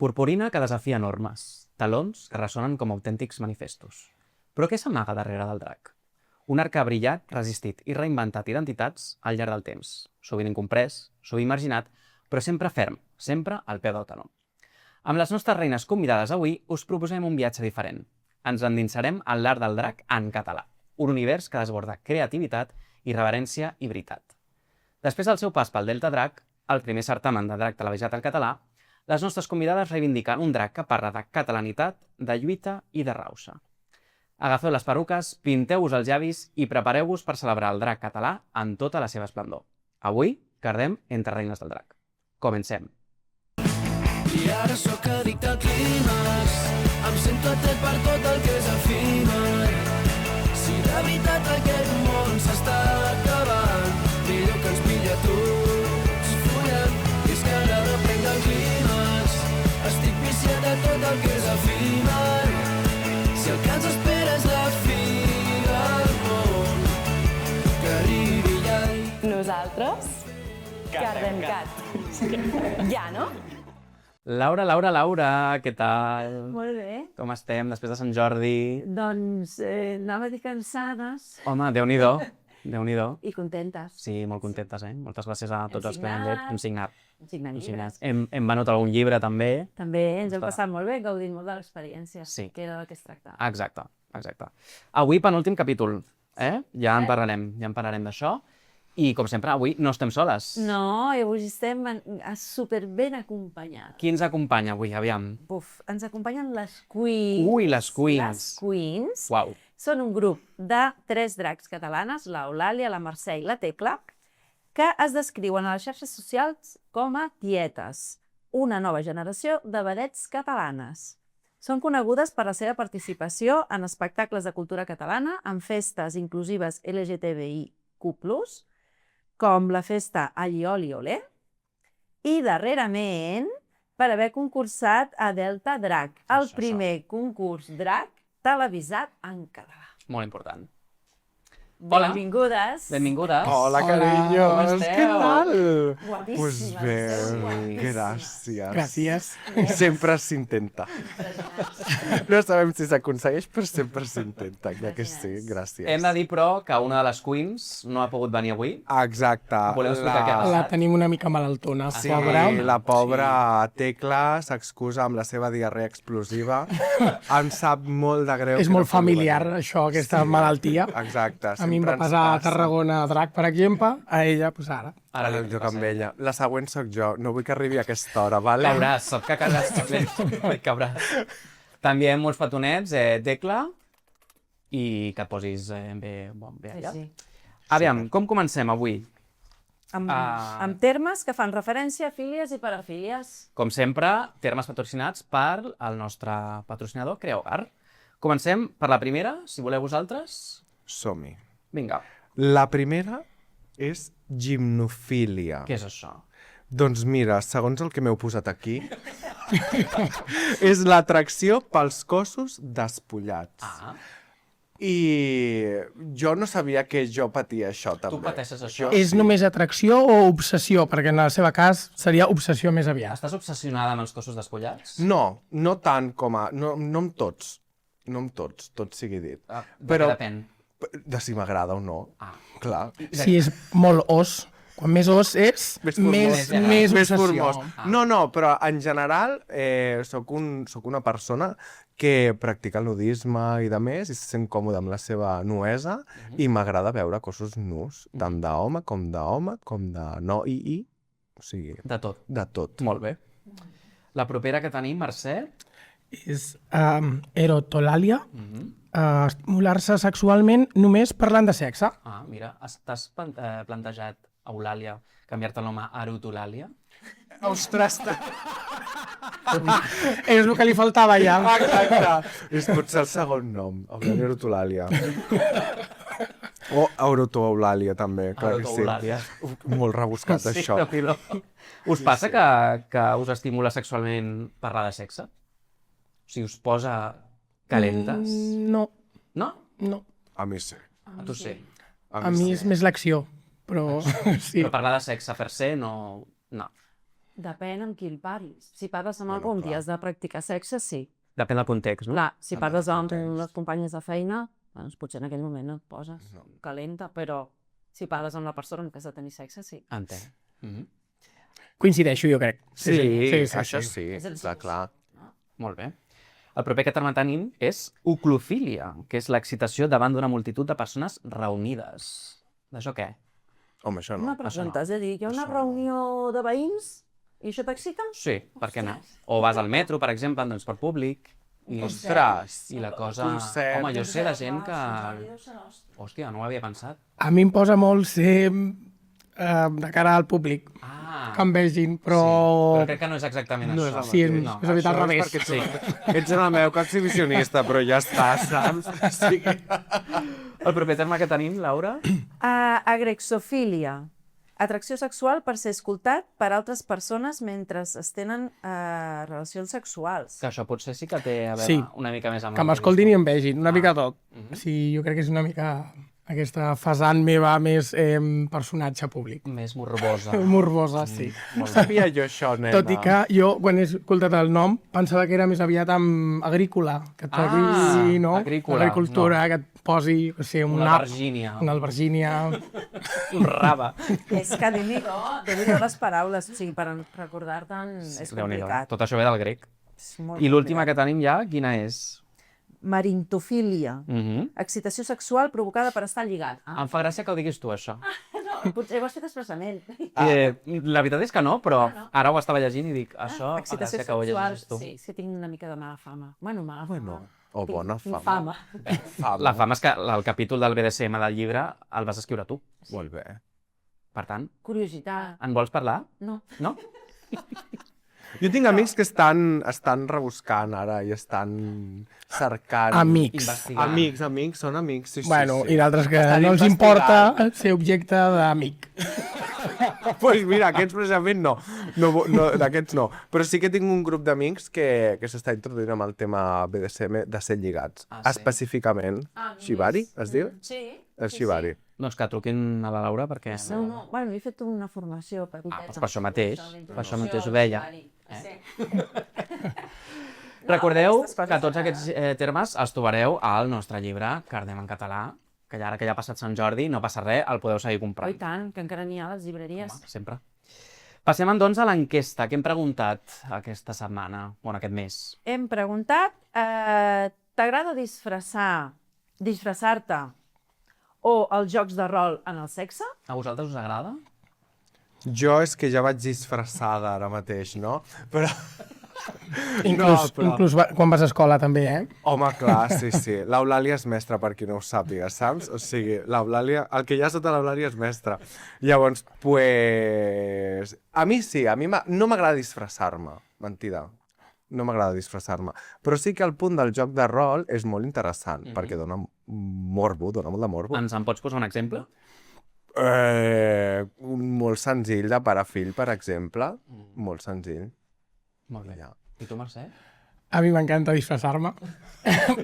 Purpurina que desafia normes, talons que ressonen com autèntics manifestos. Però què s'amaga darrere del drac? Un arc que ha brillat, resistit i reinventat identitats al llarg del temps, sovint incomprès, sovint marginat, però sempre ferm, sempre al peu del canó. Amb les nostres reines convidades avui us proposem un viatge diferent. Ens endinsarem en l'art del drac en català, un univers que desborda creativitat, irreverència i veritat. Després del seu pas pel Delta Drac, el primer certamen de drac televisat en català, les nostres convidades reivindiquen un drac que parla de catalanitat, de lluita i de rauxa. Agafeu les perruques, pinteu-vos els llavis i prepareu-vos per celebrar el drac català en tota la seva esplendor. Avui, cardem entre reines del drac. Comencem. I ara sóc addicte al clímax, em sento atret per tot el que és efímer. Si de veritat aquest món s'està acabant, millor que ens pilla tots follant. I és que ara depèn del clímax, estic viciat de tot el que és efímer. Si el que ens espera és la fi del món, que arribi ja. Nosaltres, Cardem Cat. Ja, no? Laura, què tal? Molt bé. Com estem després de Sant Jordi? Doncs anava a dir cansades Home, Déu-n'hi-do, Déu-n'hi-do. i contentes. Sí, molt contentes, Moltes gràcies a tots els que hem fet. Hem signat. Signant llibres. Hem venut algun llibre, també. També ens hem passat molt bé, gaudint molt de l'experiència, Sí. que era del que es tractava. Exacte. Avui, penúltim capítol, Ja en parlarem d'això. I, com sempre, avui no estem soles. No, i avui estem super ben acompanyades. Qui ens acompanya avui? Aviam. Buf, ens acompanyen les Queens. Ui, les Queens. Les Queens Uau. són un grup de 3 dracs catalanes, l'Eulàlia, la Mercè i la Tecla, que es descriuen a les xarxes socials com a tietes, una nova generació de vedets catalanes. Són conegudes per la seva participació en espectacles de cultura catalana, en festes inclusives LGTBIQ+, com la festa Alli Oli Olé, i darrerament per haver concursat a Delta Drac, el primer concurs drac televisat en català. Molt important. Hola. Benvingudes. Benvingudes. Hola, Com cariños, esteu? ¿qué tal? Guapíssimes. Pues bien, esteu guapíssimes. gracias. Gràcies. Sempre s'intenta. No sabem si s'aconsegueix, però sempre s'intenta, ja que sí, gràcies. Hem de dir, però, que una de les Queens no ha pogut venir avui. Exacte. Voleu explicar què ha passat? La tenim una mica malaltona, Sí, pobra. la pobra Tecla s'excusa amb la seva diarrea explosiva. Em sap molt de greu. És que molt no pugui familiar, venir. això, aquesta malaltia. Exacte. A mi em va sempre ens passar a passa. Tarragona Drac, per exemple, a ella, doncs ara. Ara li jo passa amb ella. La següent sóc jo. No vull que arribi a aquesta hora, vale? Cauràs, sap que cauràs també. Cauràs. També molts petonets, Tecla, i que et posis bé allà. Sí. Aviam, com comencem avui? Amb termes que fan referència a fílies i parafílies. Com sempre, termes patrocinats per el nostre patrocinador, Creogar. Comencem per la primera, si voleu vosaltres. Som-hi. Vinga, La primera és gimnofília. què és això? Doncs mira, segons el que m'heu posat aquí, és l'atracció pels cossos despullats. Ah, I jo no sabia que jo patia això, també. tu pateixes això? És només atracció o obsessió? Perquè en el seu cas seria obsessió més aviat. Estàs obsessionada amb els cossos despullats? No, no tant com a... No amb tots. No amb tots, tot sigui dit. Ah, de Però- què depèn? De si m'agrada o no. Ah. Clar. Si és molt os, quan més os és, formós. més Més obsessió. formós. No, però en general soc una persona que practica el nudisme i de més i se sent còmode amb la seva nuesa i m'agrada veure cossos nus, tant d'home com de no i, o sigui, De tot. de tot. Molt bé. La propera que tenim, Mercè. És erotolàlia, estimular-se sexualment només parlant de sexe. Ah, mira, t'has plantejat, Eulàlia, canviar-te el nom a Arutolàlia? Ostres! És el que li faltava ja. Exacte. És potser el segon nom, Eulàlia Erotolàlia. O Eurotoeulàlia, també, clar que sí. Eurotoeulàlia. Molt rebuscat, això. Déu-n'hi-do. Us passa que us estimula sexualment parlar de sexe? O sigui, us posa calentes? No, No? no. A mi sí. A tu sí. A mi és més l'acció, però sí. Però parlar de sexe per se no... No. Depèn amb qui el paris. Si parles amb Bueno, algú amb qui clar. has de practicar sexe, sí. Depèn del context, no? Clar, si Depèn parles del amb context. les companyes de feina, doncs potser en aquell moment no et poses calenta, però si parles amb la persona amb què has de tenir sexe, sí. Entenc. Coincideixo, jo crec. Això sí, És el està clar. Molt bé. El proper que tenim és oclofília, que és l'excitació davant d'una multitud de persones reunides. D'això què? Home, això Una no. pregunta, és a dir, hi ha una reunió de veïns i això t'excita? Sí, per què no? O vas al metro, per exemple, en transport públic, i, Ostres! i la cosa... Concert. Home, jo sé de gent que... Hòstia, no ho havia pensat. A mi em posa molt ser de cara al públic, Ah, que em vegin, però però... crec que no és exactament No això. és el Sí, mateix. no. és veritat, al Això revés. perquè ets en el meu que exhibicionista, però ja està, saps? O sigui... El proper terme que tenim, Laura? Agrexofília. Atracció sexual per ser escoltat per altres persones mentre es tenen relacions sexuals. Que això potser sí que té a veure Sí. una mica més amb... Que m'escoltin i em vegin, una mica tot. Sí, jo crec que és una mica aquesta fasant meva més personatge públic. Més morbosa. Morbosa, sí. No sabia jo això, nena. Tot i que jo, quan he escoltat el nom, pensava que era més aviat amb agrícola, que et posi, no? agrícola, Agricultura, que et posi, o sigui, un Una nap, Virgínia, una albergínia... un raba. És que déu-n'hi-do les paraules, o sigui, per recordar-te'n és complicat. Tot això ve del grec. És molt I l'última complicat. que tenim ja, quina és? Marintofília. Mhm. Excitació sexual provocada per estar lligat. Em fa gràcia que ho diguis tu, això. No, potser ho has fet expressament. La veritat és que no, però ara ho estava llegint i dic, això fa Excitació gràcia que ho sexual, llegis tu. sí, és que tinc una mica de mala fama. Bueno, mala fama. Bueno, o bona Tinc fama. fama. La fama és que el capítol del BDSM del llibre el vas escriure tu. Molt bé. Per tant, Curiositat. en vols parlar? No. No? Jo tinc amics que estan rebuscant ara i estan cercant... Amics. Investigant. Amics, són amics, sí, Bueno, sí. i d'altres que Estan no els importa ser objecte d'amic. Pues mira, aquests precisament no d'aquests no. Però sí que tinc un grup d'amics que s'està introduint amb el tema BDSM de ser lligats. Ah, sí? Específicament. Shibari, es diu? Sí. El Shibari. Doncs que truquin a la Laura perquè... No, no. Bueno, he fet una formació per Ah, doncs per això mateix ho deia. Recordeu que tots aquests termes els trobareu al nostre llibre Cardem en català, que ja ara que ja ha passat Sant Jordi, no passa res, el podeu seguir Oh, comprant. i tant, que encara n'hi ha a les llibreries. Home, sempre. Passem, doncs, a l'enquesta que hem preguntat aquesta setmana, bueno, aquest mes. Hem preguntat, t'agrada disfressar-te o els jocs de rol en el sexe? A vosaltres us agrada? Jo és que ja vaig disfressada ara mateix, no? Però... Inclús quan vas a escola també, Home, clar, sí. L'Eulàlia és mestra, per qui no ho sàpiga, saps? O sigui, l'Eulàlia, el que hi ha sota l'Eulàlia és mestra. Llavors, pues... A mi sí, no m'agrada disfressar-me, mentida. No m'agrada disfressar-me. Però sí que el punt del joc de rol és molt interessant, perquè dona morbo, dona molt de morbo. Ens en pots posar un exemple? Molt senzill, de pare a fill, per exemple. Molt senzill. Molt bé. Ja. I tu, Mercè? A mi m'encanta disfressar-me,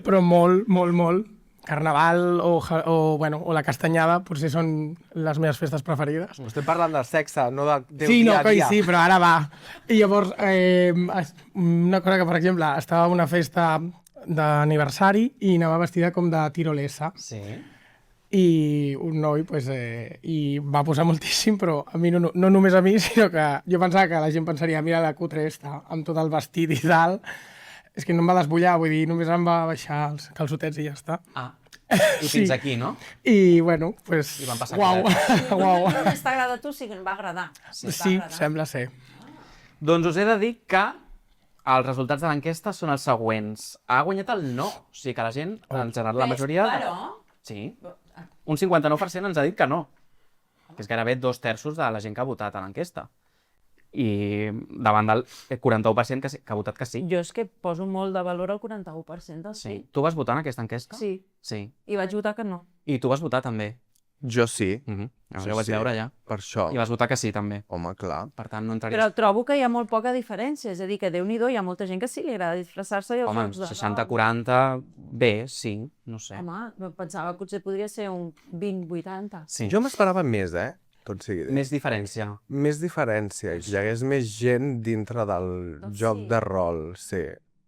però molt. Carnaval o la castanyada potser són les meves festes preferides. Estem parlant del sexe, no del Sí, dia no, a dia. sí, però ara va. I llavors, una cosa que, per exemple, estava a una festa d'aniversari i anava vestida com de tirolesa. Sí. I un noi, pues, i va posar moltíssim, però a mi no només a mi, sinó que jo pensava que la gent pensaria, mira la cutre esta, amb tot el vestit i tal. És que no em va desbullar, vull dir, només em va baixar els calçotets i ja està. Ah, i fins aquí, no? I, bueno, pues... I van passar uau, uau. Si només t'agrada a tu, sí que em va agradar. Sí, sembla ser. Doncs us he de dir que els resultats de l'enquesta són els següents. Ha guanyat el no. O sigui que la gent, en general, la majoria... Però... Sí. Un 59% ens ha dit que no. Que és gairebé 2/3 de la gent que ha votat a l'enquesta. I davant del 41% que ha votat que sí. Jo és que poso molt de valor al 41% del sí. Tu vas votar en aquesta enquesta? Sí. Sí. I vaig votar que no. I tu vas votar també. Jo sí. Això ho vaig veure ja. Per això. I vas votar que sí, també. Home, clar. Per tant, no entraries... Però trobo que hi ha molt poca diferència. És a dir, que Déu-n'hi-do, hi ha molta gent que sí li agrada disfressar-se i els Home, jocs de 60-40, bé, sí, no sé. Home, pensava que potser podria ser un 20-80. Sí. Jo m'esperava més, tot sigui dit. Més diferència. Més diferència, hi hagués més gent dintre del Doncs joc sí. de rol, sí.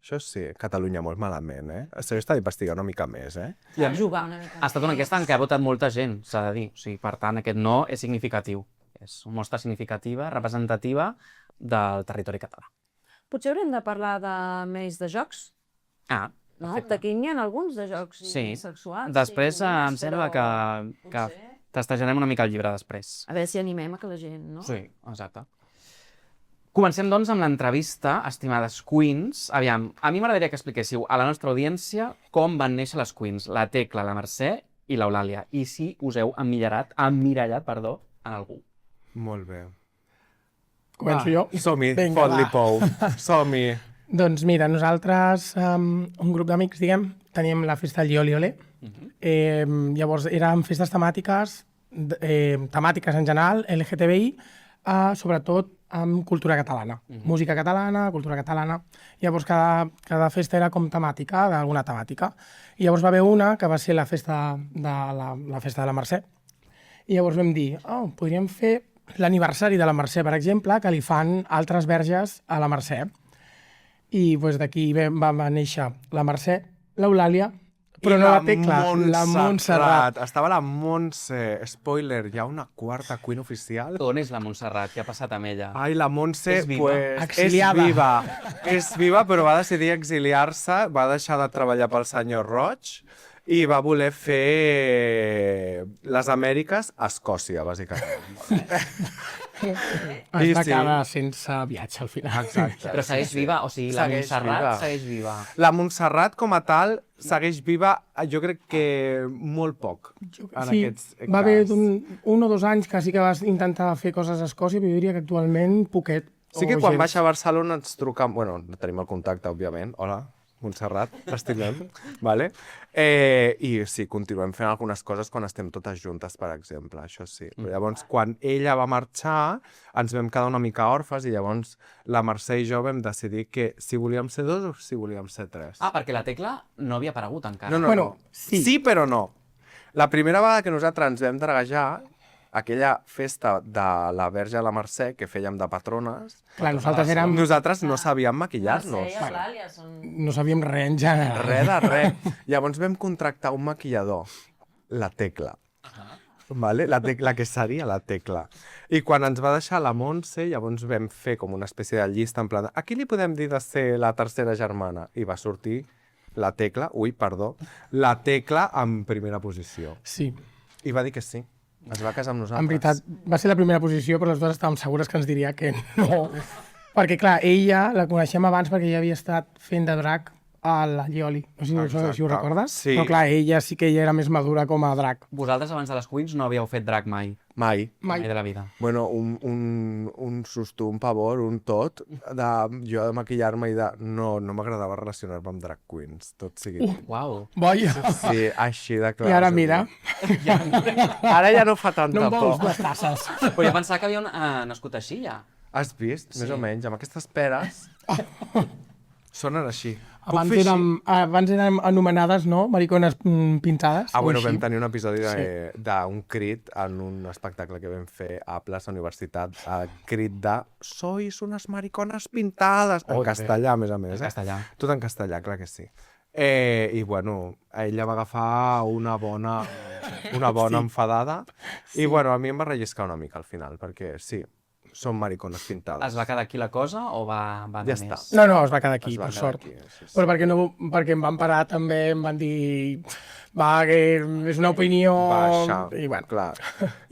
Això sí, Catalunya molt malament, S'hauria d'investigar una mica més, Cal jugar una mica. Ha estat una enquesta en què ha votat molta gent, s'ha de dir. O sigui, per tant, aquest no és significatiu. És una mostra significativa, representativa del territori català. Potser haurem de parlar més de jocs, Ah, no? perfecte. D'aquí n'hi ha alguns de jocs Sí. sexuals. Després sí, em sembla que potser. tastejarem una mica el llibre després. A veure si animem a que la gent, no? Sí, exacte. Comencem, doncs, amb l'entrevista, estimades queens. Aviam, a mi m'agradaria que expliquéssiu a la nostra audiència com van néixer les queens, la Tecla, la Mercè i l'Eulàlia, i si us heu emmirallat, en algú. Molt bé. Començo jo? Som-hi, Vinga, fot-li va. pou. Som-hi. Doncs mira, nosaltres, un grup d'amics, diguem, teníem la festa del Oli Ole. Llavors, eren festes temàtiques, temàtiques en general, LGTBI, sobretot amb cultura catalana. Música catalana, cultura catalana. Llavors, cada festa era com temàtica, d'alguna temàtica. I llavors va haver una que va ser la festa de la festa de la Mercè. I llavors vam dir, podríem fer l'aniversari de la Mercè, per exemple, que li fan altres verges a la Mercè. I doncs, d'aquí va néixer la Mercè, l'Eulàlia, però I no la Tecla, la Montserrat. Estava la Montse. Spoiler, hi ha una quarta queen oficial. On és la Montserrat? Què ha passat amb ella? Ai, la Montse, És viva. pues, Exiliada. és viva. És viva, però va decidir exiliar-se, va deixar de treballar pel senyor Roig i va voler fer les Amèriques a Escòcia, bàsicament. Es va quedar sense viatge al final. Exacte. Però segueix viva? O sigui, la Segueix Montserrat viva. segueix viva. La Montserrat, com a tal, segueix viva, jo crec que molt poc, en Sí, aquests va haver cas. un o dos anys que sí que vas intentar fer coses a Escòcia, però jo diria que actualment poquet. Sí que o quan gens. baixa a Barcelona ens truca... Bueno, tenim el contacte, òbviament. Hola, Montserrat, t'estimem. Vale? I sí, continuem fent algunes coses quan estem totes juntes, per exemple, això sí. Però llavors, quan ella va marxar, ens vam quedar una mica orfes i llavors la Mercè i jo vam decidir que si volíem ser dos o si volíem ser tres. Ah, perquè la Tecla no havia aparegut encara. No, no, Bueno, no. sí. Sí, però no. La primera vegada que nosaltres ens vam draguejar, aquella festa de la Verge de la Mercè que fèiem de patrones, Clar, nosaltres no sabíem Mercè maquillar-nos. i Eulàlia són... no sabíem res en general. Res de res. Llavors vam contractar un maquillador, la Tecla. Vale? La que seria la Tecla. I quan ens va deixar la Montse, llavors vam fer com una espècie de llista en plan, a qui li podem dir de ser la tercera germana? I va sortir la Tecla, la Tecla en primera posició. Sí, I va dir que sí. Es va casar amb nosaltres. en veritat, va ser la primera posició, però les dues estàvem segures que ens diria que no. Perquè, clar, ella la coneixem abans perquè ella havia estat fent de drac a la Llioli. No sé si ho recordes. Sí. Però, clar, ella sí que ella era més madura com a drac. Vosaltres, abans de les Queens, no havíeu fet drag mai. Mai. Mai. Mai de la vida. Bueno, un susto, un pavor, un tot, jo de maquillar-me i de... No m'agradava relacionar-me amb drag queens, tot sigui dit. Uau. Boia! Sí, així de clar. I ara mira, Ara ja no fa tanta no em vols por. dues tasses. Però jo pensava que havia nascut així, ja. Has vist? Més o menys, amb aquestes peres... Sonen així. Puc Abans fer així? abans eren anomenades, no?, maricones pintades. Ah, o bueno, així. vam tenir un episodi d'un crit en un espectacle que vam fer a Plaça Universitat, el crit de «Sois unes maricones pintades», en castellà, a més a més. En castellà. Tot en castellà, clar que sí. I, bueno, ella va agafar una bona enfadada i, bueno, a mi em va relliscar una mica al final, perquè sí, són maricones pintades. Es va quedar aquí la cosa o va anar Ja més? està. No, es va quedar aquí, Es va per quedar sort. aquí, sí. Però perquè em van parar també, em van dir... Va, que és una opinió... Baixa, I, bueno, clar.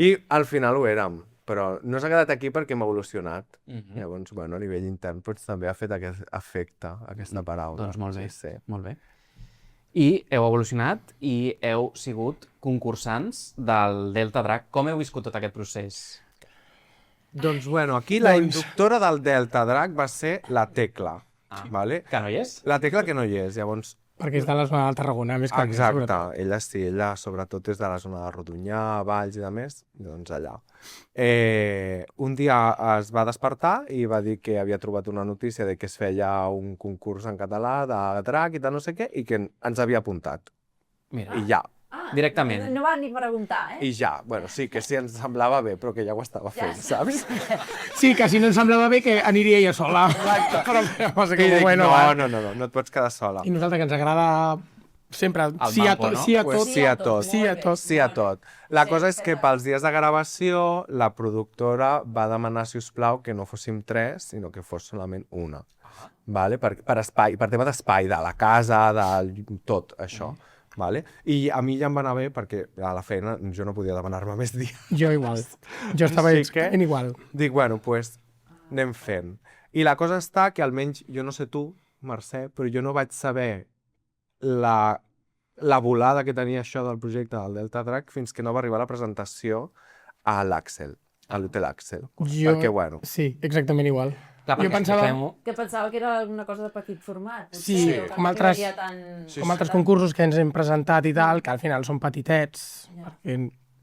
I al final ho érem, però no s'ha quedat aquí perquè hem evolucionat. Llavors, bueno, a nivell intern doncs, també ha fet aquest efecte, aquesta paraula. Doncs molt bé, Sí. molt bé. I heu evolucionat i heu sigut concursants del Delta Drac. Com heu viscut tot aquest procés? Doncs, bueno, aquí la inductora del Delta Drac va ser la Tecla. Vale? Que no hi és? La Tecla que no hi és, llavors... perquè és de la zona del Tarragona, més que aquí, Exacte, sobretot. ella sí, ella sobretot és de la zona de Rodonyà, Valls i de més, doncs allà. Un dia es va despertar i va dir que havia trobat una notícia de que es feia un concurs en català de drac i de no sé què, i que ens havia apuntat. Mira. I ja. Directament. No va ni preguntar, I ja, bueno, sí, que sí ens semblava bé, però que ja ho estava fent, saps? Sí, que si no em semblava bé que aniria ella sola. Però passa que, I dic, bueno, no et pots quedar sola. I nosaltres que ens agrada sempre sí a mambo, tot, no? sí a Pues tot, sí a tot. sí a tot. Sí a tot. La cosa és que pels dies de gravació la productora va demanar, si us plau, que no fóssim 3, sinó que fos solament una. Vale? Per espai, per tema d'espai, de la casa, de tot això. Vale? I a mi ja em va anar bé perquè a la feina jo no podia demanar-me més dies. Jo igual. Jo estava Així que- igual. Dic, bueno, pues anem fent. I la cosa està que almenys, jo no sé tu, Mercè, però jo no vaig saber la volada que tenia això del projecte del Delta Drac fins que no va arribar la presentació a l'Axel, a l'Hotel Axel. Perquè, bueno, Sí, exactament igual. Clar, Jo perquè pensava- expliquem-ho. Que pensava que era una cosa de petit format. potser, Sí, o que com no altres- quedaria tan... Com altres concursos que ens hem presentat i tal, que al final són petitets,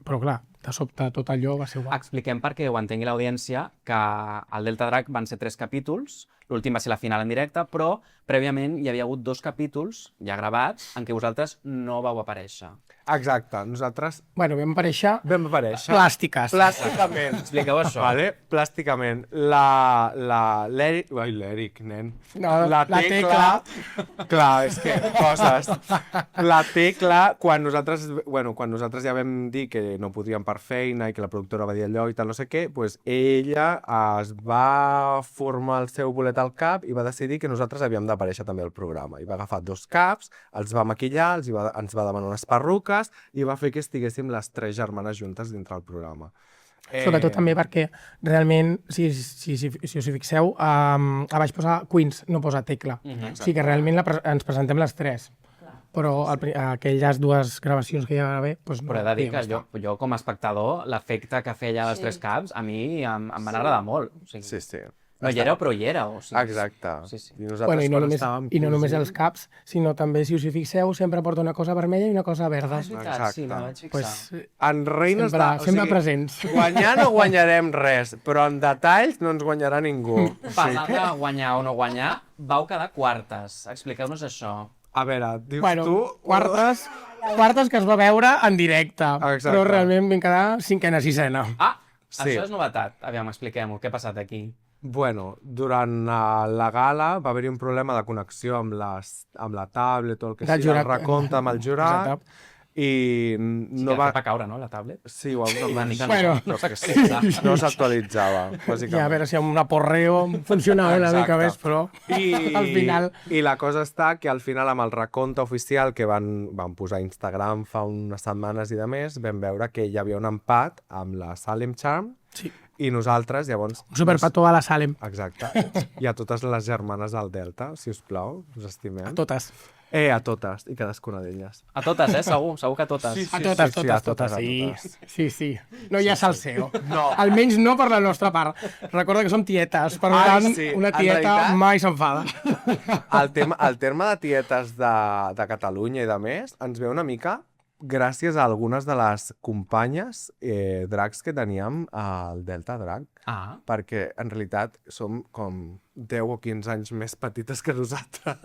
però clar, de sobte tot allò va ser guai. Expliquem perquè ho entengui l'audiència que el Delta Drac van ser 3 capítols, l'últim va ser la final en directe, però prèviament hi havia hagut 2 capítols ja gravats en què vosaltres no vau aparèixer. exacte, nosaltres Bueno, vam aparèixer vam aparèixer plàstiques. plàsticament. Expliqueu això. Vale? Plàsticament. L'Eric, nen. No, la Tecla. Clar, és que coses. La Tecla, quan nosaltres ja vam dir que no podíem per feina i que la productora va dir allò i tal, no sé què, doncs ella es va formar el seu bolet al cap i va decidir que nosaltres havíem d'aparèixer també al programa. I va agafar 2 caps, els va maquillar, ens va demanar unes perruques i va fer que estiguéssim les 3 germanes juntes dintre del programa. Sobretot també perquè realment, si us hi fixeu, a baix posa Queens, no posa Tecla. O sigui que realment ens presentem les 3. Però aquelles 2 gravacions que hi va haver, doncs no. Però he de dir que podíem estar. jo com a espectador, l'efecte que feia les 3 caps, a mi em van agradar molt. O sigui, Sí, sí. no hi éreu, però hi éreu. O sigui, Exacte. Sí, sí. I nosaltres Bueno, i no només cosint- els caps, sinó també, si us hi fixeu, sempre porta una cosa vermella i una cosa verda. És veritat, Exacte. sí, no vaig fixar. Pues, En reines sempre presents. Guanyar no guanyarem res, però en detalls no ens guanyarà ningú. Parlant de guanyar o no guanyar, vau quedar quartes. Expliqueu-nos això. A veure, dius Bueno, tu... quartes que es va veure en directe, Exacte. però realment vam quedar 5a, 6a. Ah, Sí. això és novetat. Aviam, expliquem-ho. Què ha passat aquí? Bueno, durant la gala va haver-hi un problema de connexió amb la tablet o el que Del sigui, el jurat. recompte amb el jurat, Exacte. i Sí, no que va... va caure, no, la tablet? Sí, ho Una mica Bueno. no s'accepta. no s'actualitzava, bàsicament. Ja, a veure si amb un aporreo funcionava una mica Exacte. més, però I, al final... I la cosa està que al final amb el recompte oficial que van posar a Instagram fa unes setmanes i de més, vam veure que hi havia un empat amb la Salem Charm Sí. i nosaltres llavors... Un superpetó a la Salem, Exacte. I a totes les germanes del Delta, si us plau, us estimem. a totes. A totes i cadascuna d'elles. A totes, segur que a totes. Sí, A sí, totes, sí, sí, totes, a totes, a sí. totes. Sí, sí. No hi ha salseo. No. Almenys no per la nostra part. Recorda que som tietes, per Ai, tant, sí. una En tieta realitat- mai s'enfada. El terme de tietes de Catalunya i de més ens ve una mica gràcies a algunes de les companyes dracs que teníem al Delta Drac, Ah, perquè en realitat som com 10 o 15 anys més petites que nosaltres.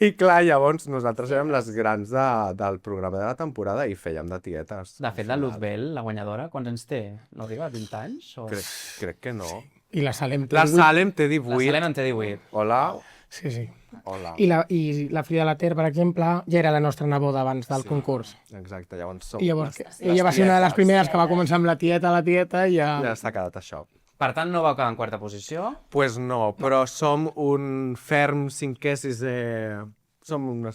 I clar, llavors nosaltres érem les grans del programa de la temporada i fèiem de tietes. de fet, la Luzbel, la guanyadora, quants anys té? No arriba a 20 anys? O... Crec que no. I la Salem. La Salem té La 18. Selena en té 18. Hola. Sí, sí. Hola. I la Frida Later, per exemple, ja era la nostra neboda abans del concurs. Exacte, llavors som... I llavors ella va ser una de les primeres que va començar amb la tieta, i ja... Ja s'ha quedat això. Per tant, no vau quedar en quarta posició. Pues no, però som un ferm 5è, 6è... Som una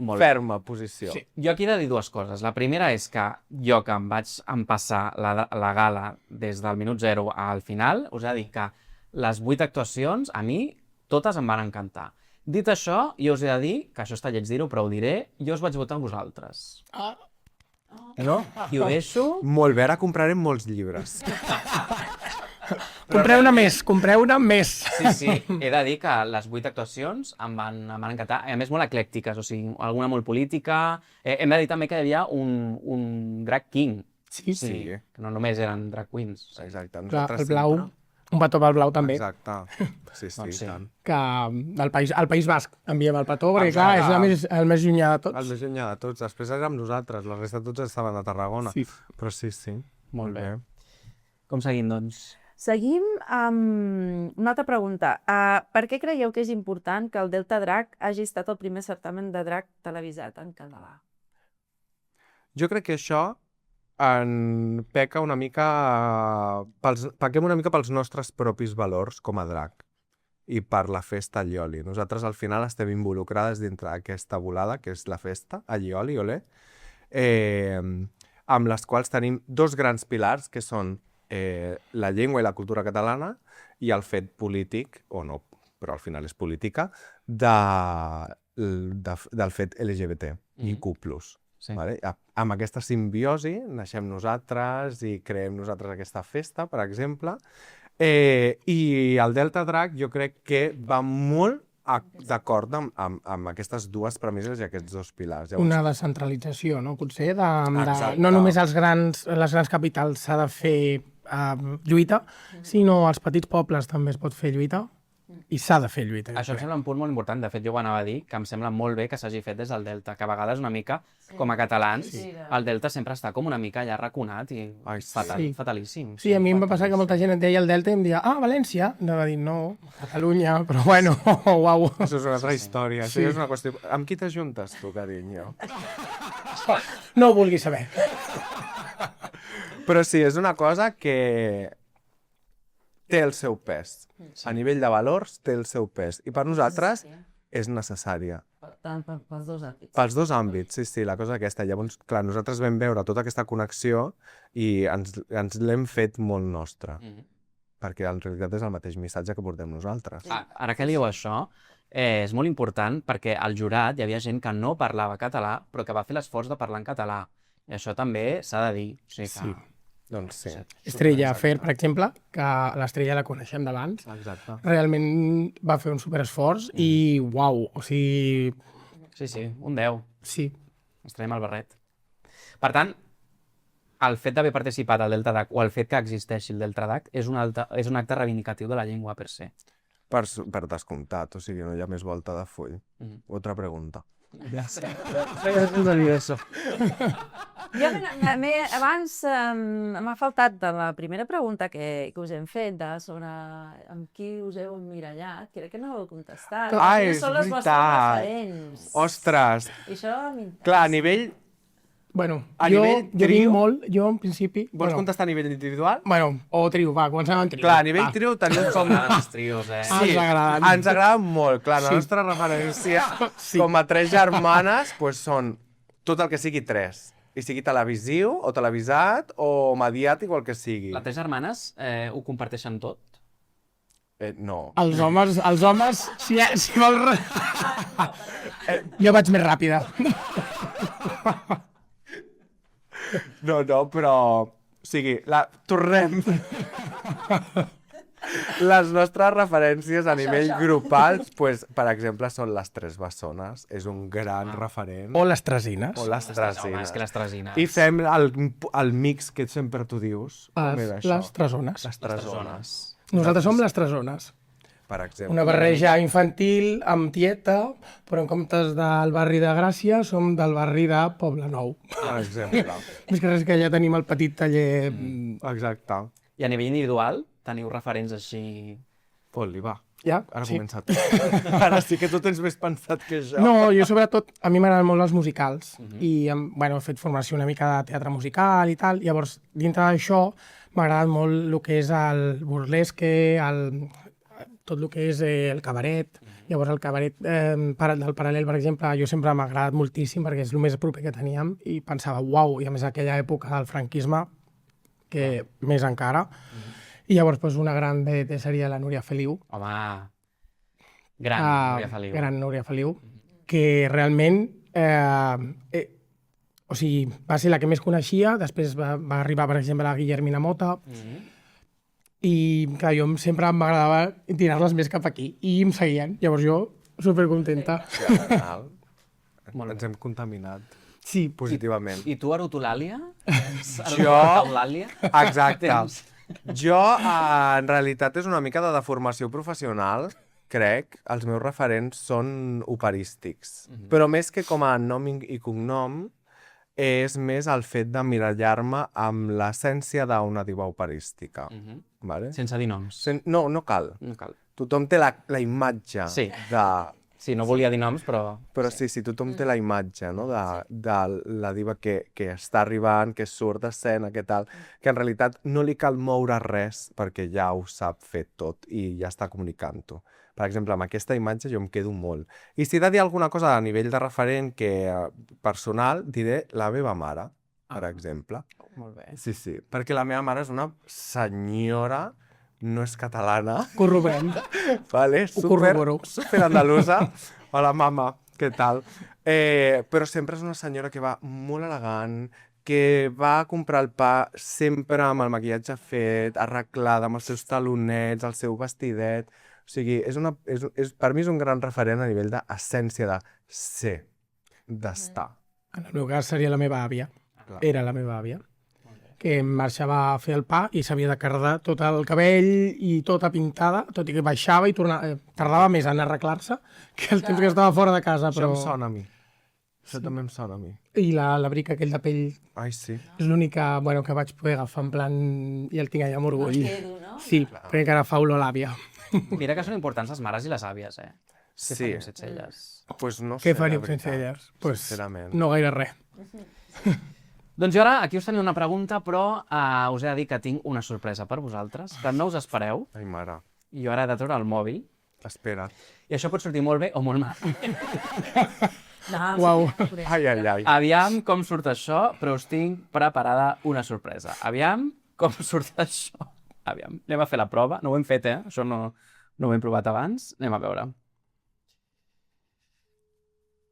Molt. ferma posició. Sí. Jo aquí he de dir dues coses. La primera és que jo, que em vaig empassar la gala des del minut 0 al final, us he de dir que les 8 actuacions, a mi, totes em van encantar. Dit això, jo us he de dir, que això està lleig dir-ho, però ho diré, jo us vaig votar a vosaltres. No? I ho deixo... Molt bé, ara comprarem molts llibres. Compreu-ne més. Sí, sí, he de dir que les 8 actuacions em van encantar, a més molt eclèctiques, o sigui, alguna molt política. Hem de dir també que hi havia un drag king. Sí, Sí. Que no només eren drag queens. Exacte. Clar, el blau. Un petó pel blau també, Exacte. Sí, Doncs sí. tant. que al País Basc enviem el petó, perquè clar, és el més llunyà de tots. El més llunyà de tots. Després érem nosaltres, la resta de tots estaven a Tarragona. Sí. Però sí. Molt bé. Com seguim, doncs? Seguim amb una altra pregunta. Per què creieu que és important que el Delta Drac hagi estat el primer certamen de drac televisat en català? Jo crec que això en peca una mica... Pequem una mica pels nostres propis valors com a drac i per la festa Allioli. Nosaltres al final estem involucrades dintre d'aquesta volada, que és la festa Allioli, olé, amb les quals tenim dos grans pilars, que són la llengua i la cultura catalana i el fet polític, o no, però al final és política, del fet LGBT, IQ+. Sí. Vale? Amb aquesta simbiosi naixem nosaltres i creem nosaltres aquesta festa, per exemple, i el Delta Drac jo crec que va molt d'acord amb aquestes dues premisses i aquests dos pilars. Llavors, Una descentralització, no? Potser, Exacte. no només les grans capitals s'ha de fer lluita, sinó als petits pobles també es pot fer lluita i s'ha de fer lluita. Això em sembla un punt molt important. De fet, jo ho anava a dir, que em sembla molt bé que s'hagi fet des del Delta, que a vegades una mica, com a catalans, el Delta sempre està com una mica allà raconat i fatalíssim. Sí, a mi em va passar que molta gent et deia el Delta i em deia, València. Anava a dir, no, Catalunya, però bueno, uau. això és una altra història. Això és una qüestió... Amb qui t'ajuntes tu, carinyo? No ho vulguis saber. Però sí, és una cosa que té el seu pes. A nivell de valors té el seu pes. I per nosaltres és necessària. Tant pels dos àmbits. Pels dos àmbits, sí, la cosa aquesta. Llavors, clar, nosaltres vam veure tota aquesta connexió i ens l'hem fet molt nostra. Perquè en realitat és el mateix missatge que portem nosaltres. Ara que diu això, és molt important perquè al jurat hi havia gent que no parlava català, però que va fer l'esforç de parlar en català. I això també s'ha de dir. O sigui que... Sí. Doncs sí. Estrella Fer, per exemple, que l'Estrella la coneixem d'abans, Exacte. realment va fer un superesforç i uau, o sigui... Sí, un 10. Sí. Ens traiem el barret. Per tant, el fet d'haver participat al Delta Drac o el fet que existeixi el Delta Drac és un acte reivindicatiu de la llengua per se. Per descomptat, o sigui, no hi ha més volta de full. Otra pregunta. Ja sé. Jo, abans m'ha faltat de la primera pregunta que us hem fet sobre amb qui us heu emmirallat, crec que no heu contestat. Quines són les vostres referents? Ostres! I això m'interessa. Clar, a nivell... Bueno, A jo nivell vinc trio? molt, jo en principi... Vols contestar a nivell individual? Bueno, o trio, va, comencem amb trio. Clar, a nivell trio tenim com... Els trios, eh? Ens agraden. Ens agraden molt. Clar, la nostra referència com a tres germanes pues, són tot el que sigui tres. I sigui televisiu, o televisat, o mediàtic, o el que sigui. Les tres germanes ho comparteixen tot? No. Els homes, si vols... Jo vaig més ràpida. No, però... O sigui, tornem... Les nostres referències a nivell grupal, pues, per exemple, són les Tres Bessones. És un gran referent. O les tresines. O les Home, Tresines. és que les tresines... I fem el mix que sempre tu dius. Com era això? Les tresones. Les Tresones. Nosaltres som les tresones. Per exemple. Una barreja infantil amb tieta, però en comptes del barri de Gràcia som del barri de Poblenou. Per exemple. Més que res que ja tenim el petit taller... Exacte. I a nivell individual, teniu referents així... Fot-li, va. Ja? Ara Sí. comença tu. Ara sí que tu tens més pensat que jo. No, jo sobretot, a mi m'agraden molt els musicals i bueno, he fet formació una mica de teatre musical i tal, llavors dintre d'això m'ha agradat molt el que és el burlesque, tot el que és el cabaret. Llavors el cabaret del Paral·lel, per exemple, jo sempre m'ha agradat moltíssim perquè és el més proper que teníem i pensava, uau, i a més aquella època del franquisme, que més encara. I llavors doncs, una gran vedeta seria la Núria Feliu. Home, gran Núria Feliu. Gran Núria Feliu, que realment o sigui, va ser la que més coneixia, després va arribar, per exemple, la Guillermina Mota, i clar, jo sempre m'agradava tirar-les més cap aquí, i em seguien, llavors jo supercontenta. Ens hem contaminat Sí, positivament. I tu, Arutolàlia? Jo... Arutolàlia? Exacte. Jo, en realitat, és una mica de deformació professional, crec. Els meus referents són operístics. Però més que com a nom i cognom, és més el fet d'emmirallar-me amb l'essència d'una diva operística. Vale? Sense dir noms. No, no cal. No cal. Tothom té la imatge Sí. de... Sí, no volia dir noms, però... Però sí, tothom té la imatge, no?, de la diva que està arribant, que surt d'escena, que tal, que en realitat no li cal moure res perquè ja ho sap fer tot i ja està comunicant-ho. Per exemple, amb aquesta imatge jo em quedo molt. I si he de dir alguna cosa a nivell de referent personal, diré la meva mare, per exemple. Molt bé. Sí, perquè la meva mare és una senyora, no és catalana, Corroborem. vale? corroboro. Super andalusa. Hola, mama, què tal? Però sempre és una senyora que va molt elegant, que va a comprar el pa sempre amb el maquillatge fet, arreglada, amb els seus talonets, el seu vestidet. O sigui, per mi és un gran referent a nivell d'essència de ser, d'estar. En el meu cas seria la meva àvia. Clar. Era la meva àvia, que marxava a fer el pa i s'havia de cardar tot el cabell i tota pintada, tot i que baixava i tardava més en arreglar-se que el temps que estava fora de casa. Però... Això em sona a mi. Això també em sona a mi. I l'abric aquell de pell Ai, sí. és l'única que vaig poder agafar en plan i el tinc allà amb orgull. quedo, no? Sí, perquè encara fa olor a l'àvia. Mira que són importants les mares i les àvies, eh? Què Sí. faríem sense elles? Pues no Què sé, faríem la veritat, sense elles? Pues, sincerament. no gaire res. Doncs jo ara aquí us tenia una pregunta, però us he de dir que tinc una sorpresa per vosaltres, que no us espereu, Ai, mare. i jo ara he de treure el mòbil, Espera't. i això pot sortir molt bé o molt malament. No, Uau. Ai, ai, ai. Aviam com surt això, però us tinc preparada una sorpresa. Aviam com surt això. Aviam, anem a fer la prova. No ho hem fet, Això no ho hem provat abans. Anem a veure.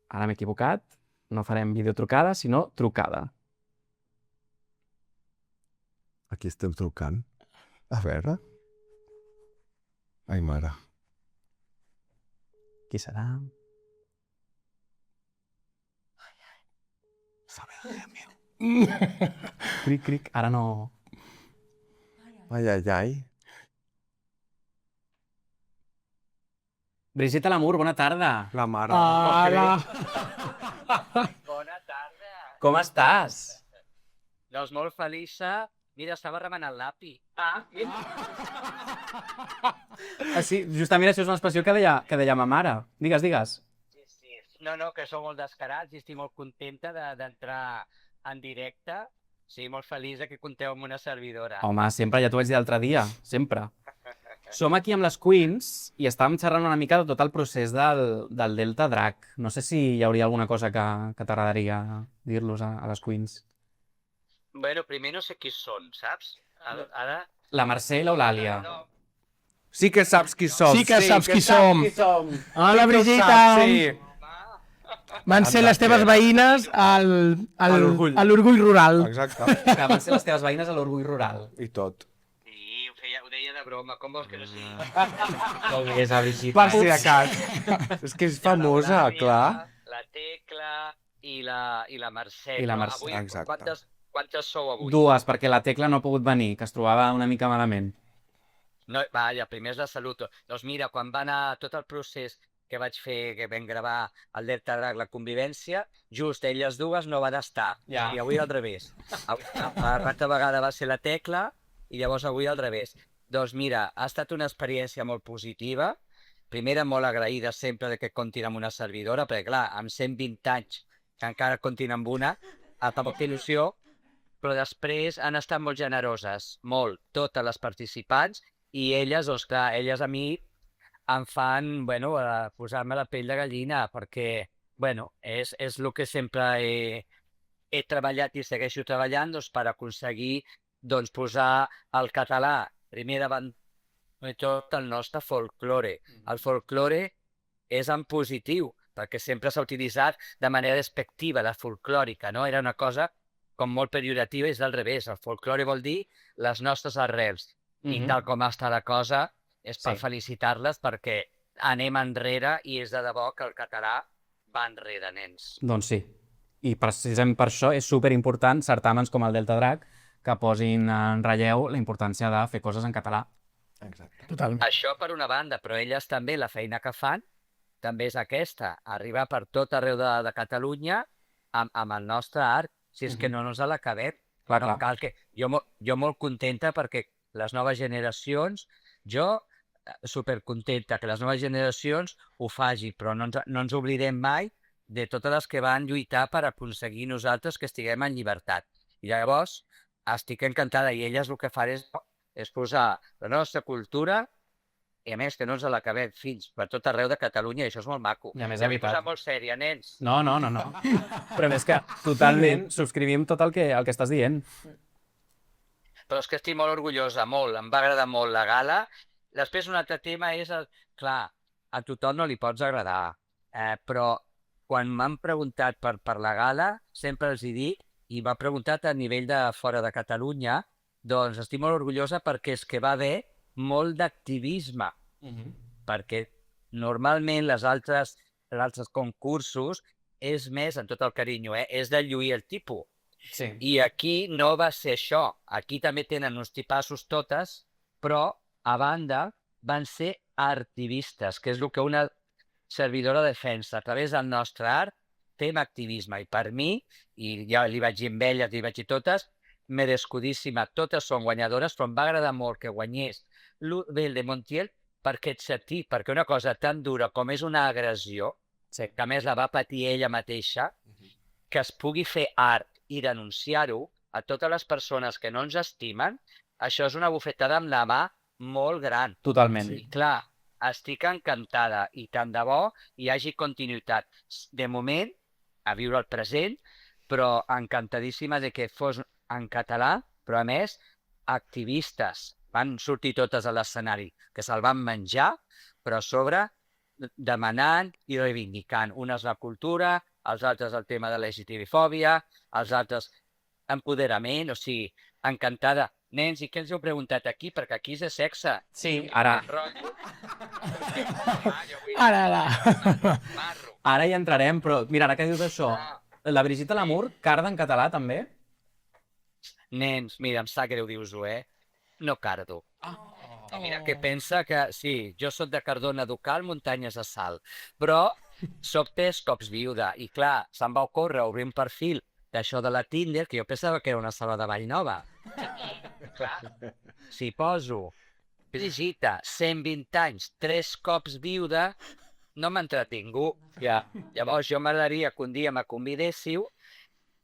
Ara m'he equivocat. No farem videotrucada, sinó trucada. Aquí estem trucant. A veure. Ai, mare. Qui serà? Cric, cric. Ara no... Ai, ai, ai. Brigitte Lamour, bona tarda. La mare. Ara... Bona tarda. Com estàs? Doncs molt feliça. Mira, estava remenant l'api. Ah, sí, justament això és una expressió que deia ma mare. Digues, digues. Sí. No, que sou molt descarats i estic molt contenta d'entrar en directe. Sí, molt feliç que compteu amb una servidora. Home, sempre, ja t'ho vaig dir l'altre dia, sempre. Som aquí amb les Queens i estàvem xerrant una mica de tot el procés del Delta Drac. No sé si hi hauria alguna cosa que t'agradaria dir-los a les Queens. Bueno, primer no sé qui són, saps? Ara... La Mercè i l'Eulàlia. No, Sí que saps qui som. Sí que saps qui som. Hola, Brigitte. Sí. Van ser les teves veïnes a l'Orgull. l'Orgull Rural. Exacte. Que van ser les teves veïnes a l'Orgull Rural. I tot. sí, ho deia de broma. Com vols que no sigui? Com és, Brigitte? Per si de cas. És que és famosa, l'Eulàlia, clar. La Tecla i la Mercè. I la Però Mercè, avui, exacte. Quantes sou avui? Dues, perquè la Tecla no ha pogut venir, que es trobava una mica malament. No, vaja, primer és la salut. Doncs mira, quan va anar tot el procés que vaig fer, que vam gravar el Delta Drac, la convivència, just elles dues no van estar. Ja. I avui al revés. L'altra vegada va ser la Tecla i llavors avui al revés. Doncs mira, ha estat una experiència molt positiva. Primera, molt agraïda sempre de que comptin amb una servidora, perquè clar, amb 120 anys, que encara comptin amb una, fa molta il·lusió, però després han estat molt generoses, molt, totes les participants, i elles, doncs clar, elles a mi em fan, bueno, posar-me la pell de gallina, perquè, bueno, és el que sempre he treballat i segueixo treballant, doncs, per aconseguir, doncs, posar el català primer davant de tot el nostre folklore. El folklore és en positiu, perquè sempre s'ha utilitzat de manera despectiva, la folclòrica, no? Era una cosa com molt pejorativa, és al revés. El folklore vol dir les nostres arrels. I tal com està la cosa, és per felicitar-les perquè anem enrere i és de debò que el català va enrere, nens. Doncs sí. I precisament per això és superimportant certàmens com el Delta Drac, que posin en relleu la importància de fer coses en català. Exacte. Totalment. Això per una banda, però elles també, la feina que fan, també és aquesta, arribar per tot arreu de Catalunya amb el nostre art, si és que no ens l'acabem. Clar, No clar. cal que... Jo molt contenta perquè les noves generacions, jo supercontenta que les noves generacions ho faci, però no ens oblidem mai de totes les que van lluitar per aconseguir nosaltres que estiguem en llibertat. I llavors estic encantada i elles el que fan és posar la nostra cultura i a més que no ens l'acabem fins per tot arreu de Catalunya i això és molt maco. I a més, Ja de m'he veritat. posat molt sèria, nens. No. Però és que totalment subscrivim tot el que estàs dient. Però és que estic molt orgullosa, molt. Em va agradar molt la gala. Després un altre tema és, clar, a tothom no li pots agradar, però quan m'han preguntat per la gala, sempre els hi dic, i m'ha preguntat a nivell de fora de Catalunya, doncs estic molt orgullosa perquè és que va haver molt d'activisme, perquè normalment els altres concursos és més, en tot el carinyo, és de lluir el tipus. Sí. I aquí no va ser això. Aquí també tenen uns tipassos totes, però, a banda, van ser artivistes, que és el que una servidora defensa. A través del nostre art fem activisme. I per mi, i ja li vaig dir amb elles, li vaig dir totes, merescudíssima. Totes són guanyadores, però em va agradar molt que guanyés l'Urbel de Montiel per aquest sentit, perquè una cosa tan dura com és una agressió, Sí. que a més la va patir ella mateixa, que es pugui fer art i denunciar-ho a totes les persones que no ens estimen, això és una bufetada amb la mà molt gran. Totalment. I clar, estic encantada i tant de bo hi hagi continuïtat. De moment, a viure el present, però encantadíssima de que fos en català, però a més, activistes. Van sortir totes a l'escenari, que se'l van menjar, però a sobre demanant i reivindicant. Unes la cultura, els altres el tema de la LGTB-fòbia, els altres empoderament, o sigui, encantada. Nens, i què els heu preguntat aquí? Perquè aquí és de sexe. Sí, ara hi entrarem, però mira, ara que dius això, la Brigitte Lamour, carda en català també? Nens, mira, em sap greu dir-vos-ho, no cardo. Mira, que pensa que, sí, jo sóc de Cardona Ducal, muntanyes de Salt, però soc 3 cops viuda i clar, se'm va ocórrer obrir un perfil d'això de la Tinder, que jo pensava que era una sala de ball nova. Clar, si poso Brigitte, 120 anys, 3 cops viuda, no m'entretingu. Ja. Llavors jo m'agradaria que un dia me convidéssiu,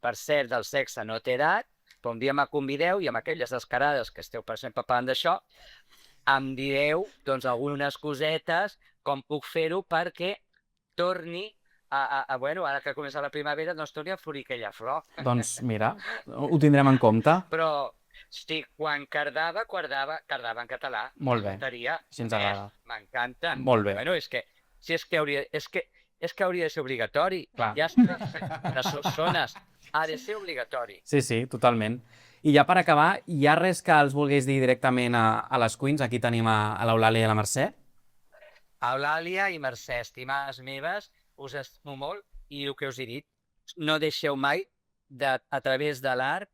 per cert, del sexe no té edat, però un dia me convideu i amb aquelles descarades que esteu per sempre parlant d'això, em direu, doncs, algunes cosetes, com puc fer-ho perquè torni bueno, ara que comença la primavera, doncs torni a florir aquella flor. Doncs mira, ho tindrem en compte. Però, hosti, quan cardava en català. Molt bé, Tonteria. així ens agrada. M'encanta. Molt bé. Bueno, és que hauria de ser obligatori. Clar. Ja està, les persones ha de ser obligatori. Sí, sí, totalment. I ja per acabar, hi ha res que els vulguis dir directament a les Queens? Aquí tenim a l'Eulàlia i a la Mercè. Eulàlia i Mercè, estimades meves, us estimo molt i el que us he dit, no deixeu mai a través de l'art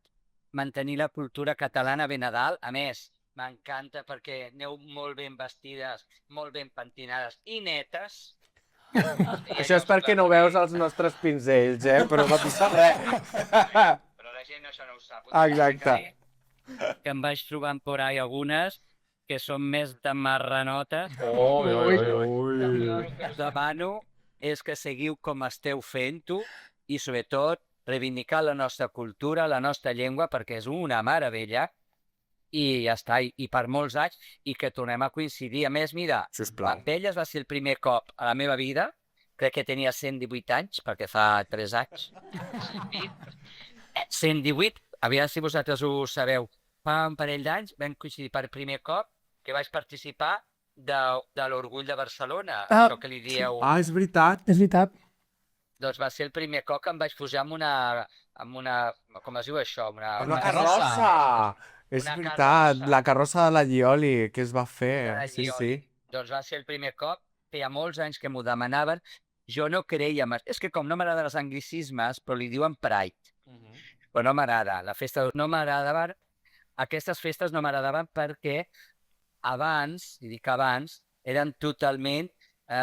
mantenir la cultura catalana ben a dalt. A més, m'encanta perquè aneu molt ben vestides, molt ben pentinades i netes. Això és perquè no veus els nostres pinzells, però no passa res. Però la gent això no ho sap. Exacte. Que em vaig trobant por ahí algunes que són més de marranotes. El que us demano és que seguiu com esteu fent-ho i, sobretot, reivindicar la nostra cultura, la nostra llengua, perquè és una meravella i ja està, i per molts anys, i que tornem a coincidir. A més, mira, amb elles va ser el primer cop a la meva vida, crec que tenia 118 anys, perquè fa 3 anys. 118, aviam si vosaltres ho sabeu, fa un parell d'anys vam coincidir per primer cop que vaig participar de l'Orgull de Barcelona, això que li dieu. És veritat. És veritat. Doncs va ser el primer cop que em vaig posar amb una com es diu això? Una carrossa! És veritat, la carrossa de la Llioli que es va fer. Sí, sí. Doncs va ser el primer cop, feia molts anys que m'ho demanaven, jo no creia, és que com no m'agraden els anglicismes, però li diuen Pride, però no m'agrada, la festa no m'agrada, aquestes festes no m'agradaven perquè abans, i dic abans, eren totalment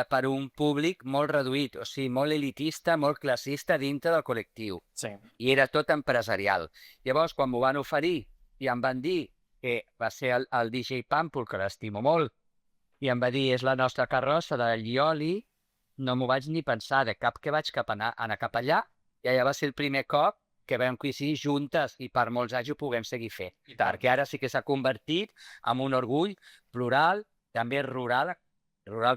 per un públic molt reduït, o sigui, molt elitista, molt classista dintre del col·lectiu. Sí. I era tot empresarial. Llavors, quan m'ho van oferir i em van dir que va ser el DJ Pàmpol, que l'estimo molt, i em va dir, és la nostra carrossa de Llioli, no m'ho vaig ni pensar, de cap que vaig anar cap allà, i allà va ser el primer cop que vam coincidir juntes i per molts anys ho puguem seguir fent. Perquè ara sí que s'ha convertit en un orgull plural, també rural,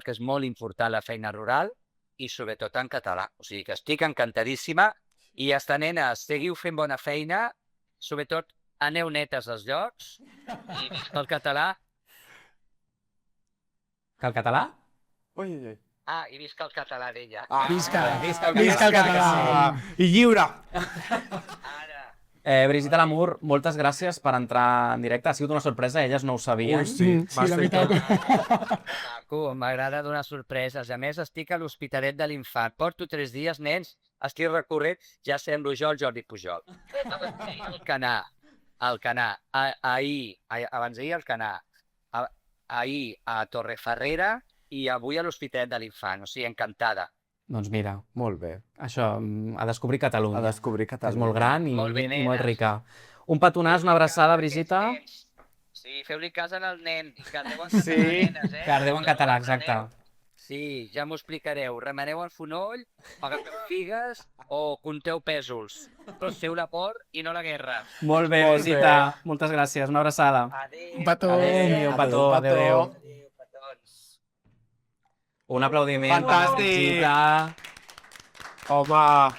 que és molt important la feina rural, i sobretot en català. O sigui que estic encantadíssima i hasta nenes, seguiu fent bona feina, sobretot aneu netes als llocs, i el català... Que el català? Ui, ui, ui. Ah, i visca el català d'ella. Visca el català. I lliure! Ara. Brigitte Lamour, moltes gràcies per entrar en directe. Ha sigut una sorpresa, elles no ho sabien. Ui, sí. Sí, la veritat. Maco, m'agrada donar sorpreses. A més, estic a l'Hospitalet de l'Infant. Porto 3 dies, nens, estic recorrent, ja semblo jo el Jordi Pujol. Alcanar. Abans d'ahir Alcanar. Ahir a Torrefarrera i avui a l'Hospitalet de l'Infant. O sigui, encantada. Doncs mira, Molt bé. això, a descobrir Catalunya. A descobrir És Catalunya. molt gran i Molt bé, i molt nenes. rica. Un petonàs, una abraçada, Brigitte. Sí, feu-li cas al nen. Cardeu en Sí. nenes, eh? Cardeu en català, exacte. Sí, ja m'ho explicareu. Remeneu el fonoll, agafeu figues o compteu pèsols. Però feu la por i no la guerra. Molt bé, Molt Brigitte. Moltes gràcies, una abraçada. Adéu. Un petó. Adéu, petó, adéu, adéu. Adéu, petons. Un aplaudiment. Fantàstic. Brigitte. Home,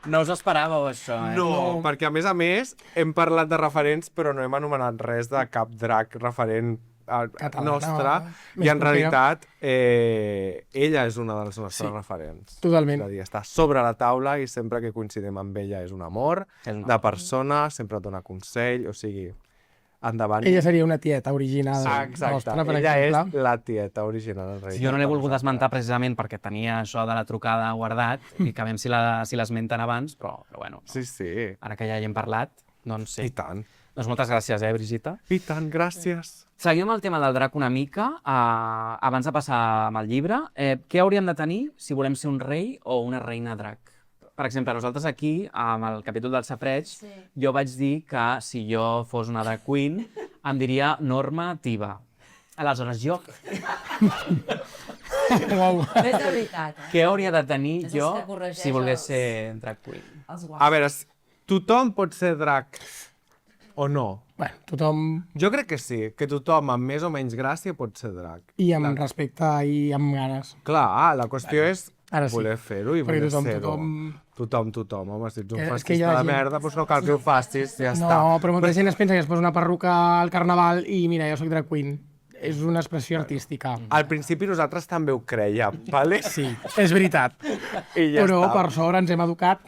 No us esperàveu, això, eh? no, perquè a més hem parlat de referents, però no hem anomenat res de cap drac referent Català, nostre, no, i en més realitat ella és una de les nostres Sí, referents. totalment. És a dir, està sobre la taula i sempre que coincidim amb ella és un amor És un de persona, sempre et dona consell, o sigui, endavant. Ella seria una tieta original Exacte, nostra, per ella exemple. és la tieta original. En Sí, realitat, jo no l'he per volgut nosaltres. esmentar precisament perquè tenia això de la trucada guardat i que veiem si l'esmenten abans, però bueno, Sí, sí, ara que ja hi hem parlat, doncs sí. i tant. Doncs moltes gràcies, Brigitte. I tant, gràcies. Seguim amb el tema del drac una mica, abans de passar amb el llibre. Què hauríem de tenir si volem ser un rei o una reina drac? Per exemple, nosaltres aquí, amb el capítol del safareig, jo vaig dir que si jo fos una drag queen, em diria Norma Tiva. Aleshores, jo Uau. És de veritat, eh? què hauria de tenir És jo que corregeix si volgués els- ser drag queen? Els A guapos. veure, tothom pot ser drac o no? Bueno, tothom... Jo crec que sí, que tothom amb més o menys gràcia pot ser drac. I amb respecte i amb ganes. Clar, la qüestió és Ara sí. voler fer-ho i Perquè voler tothom, ser-ho. Tothom. Home, si ets un És que fascista hi ha de gent- merda, doncs no cal que ho facis, ja està. No, però molta gent es pensa que es posa una perruca al carnaval i mira, jo soc drag queen. És una expressió artística. Al principi nosaltres també ho creiem, vale? Sí, és veritat. I ja Però està. per sort ens hem educat.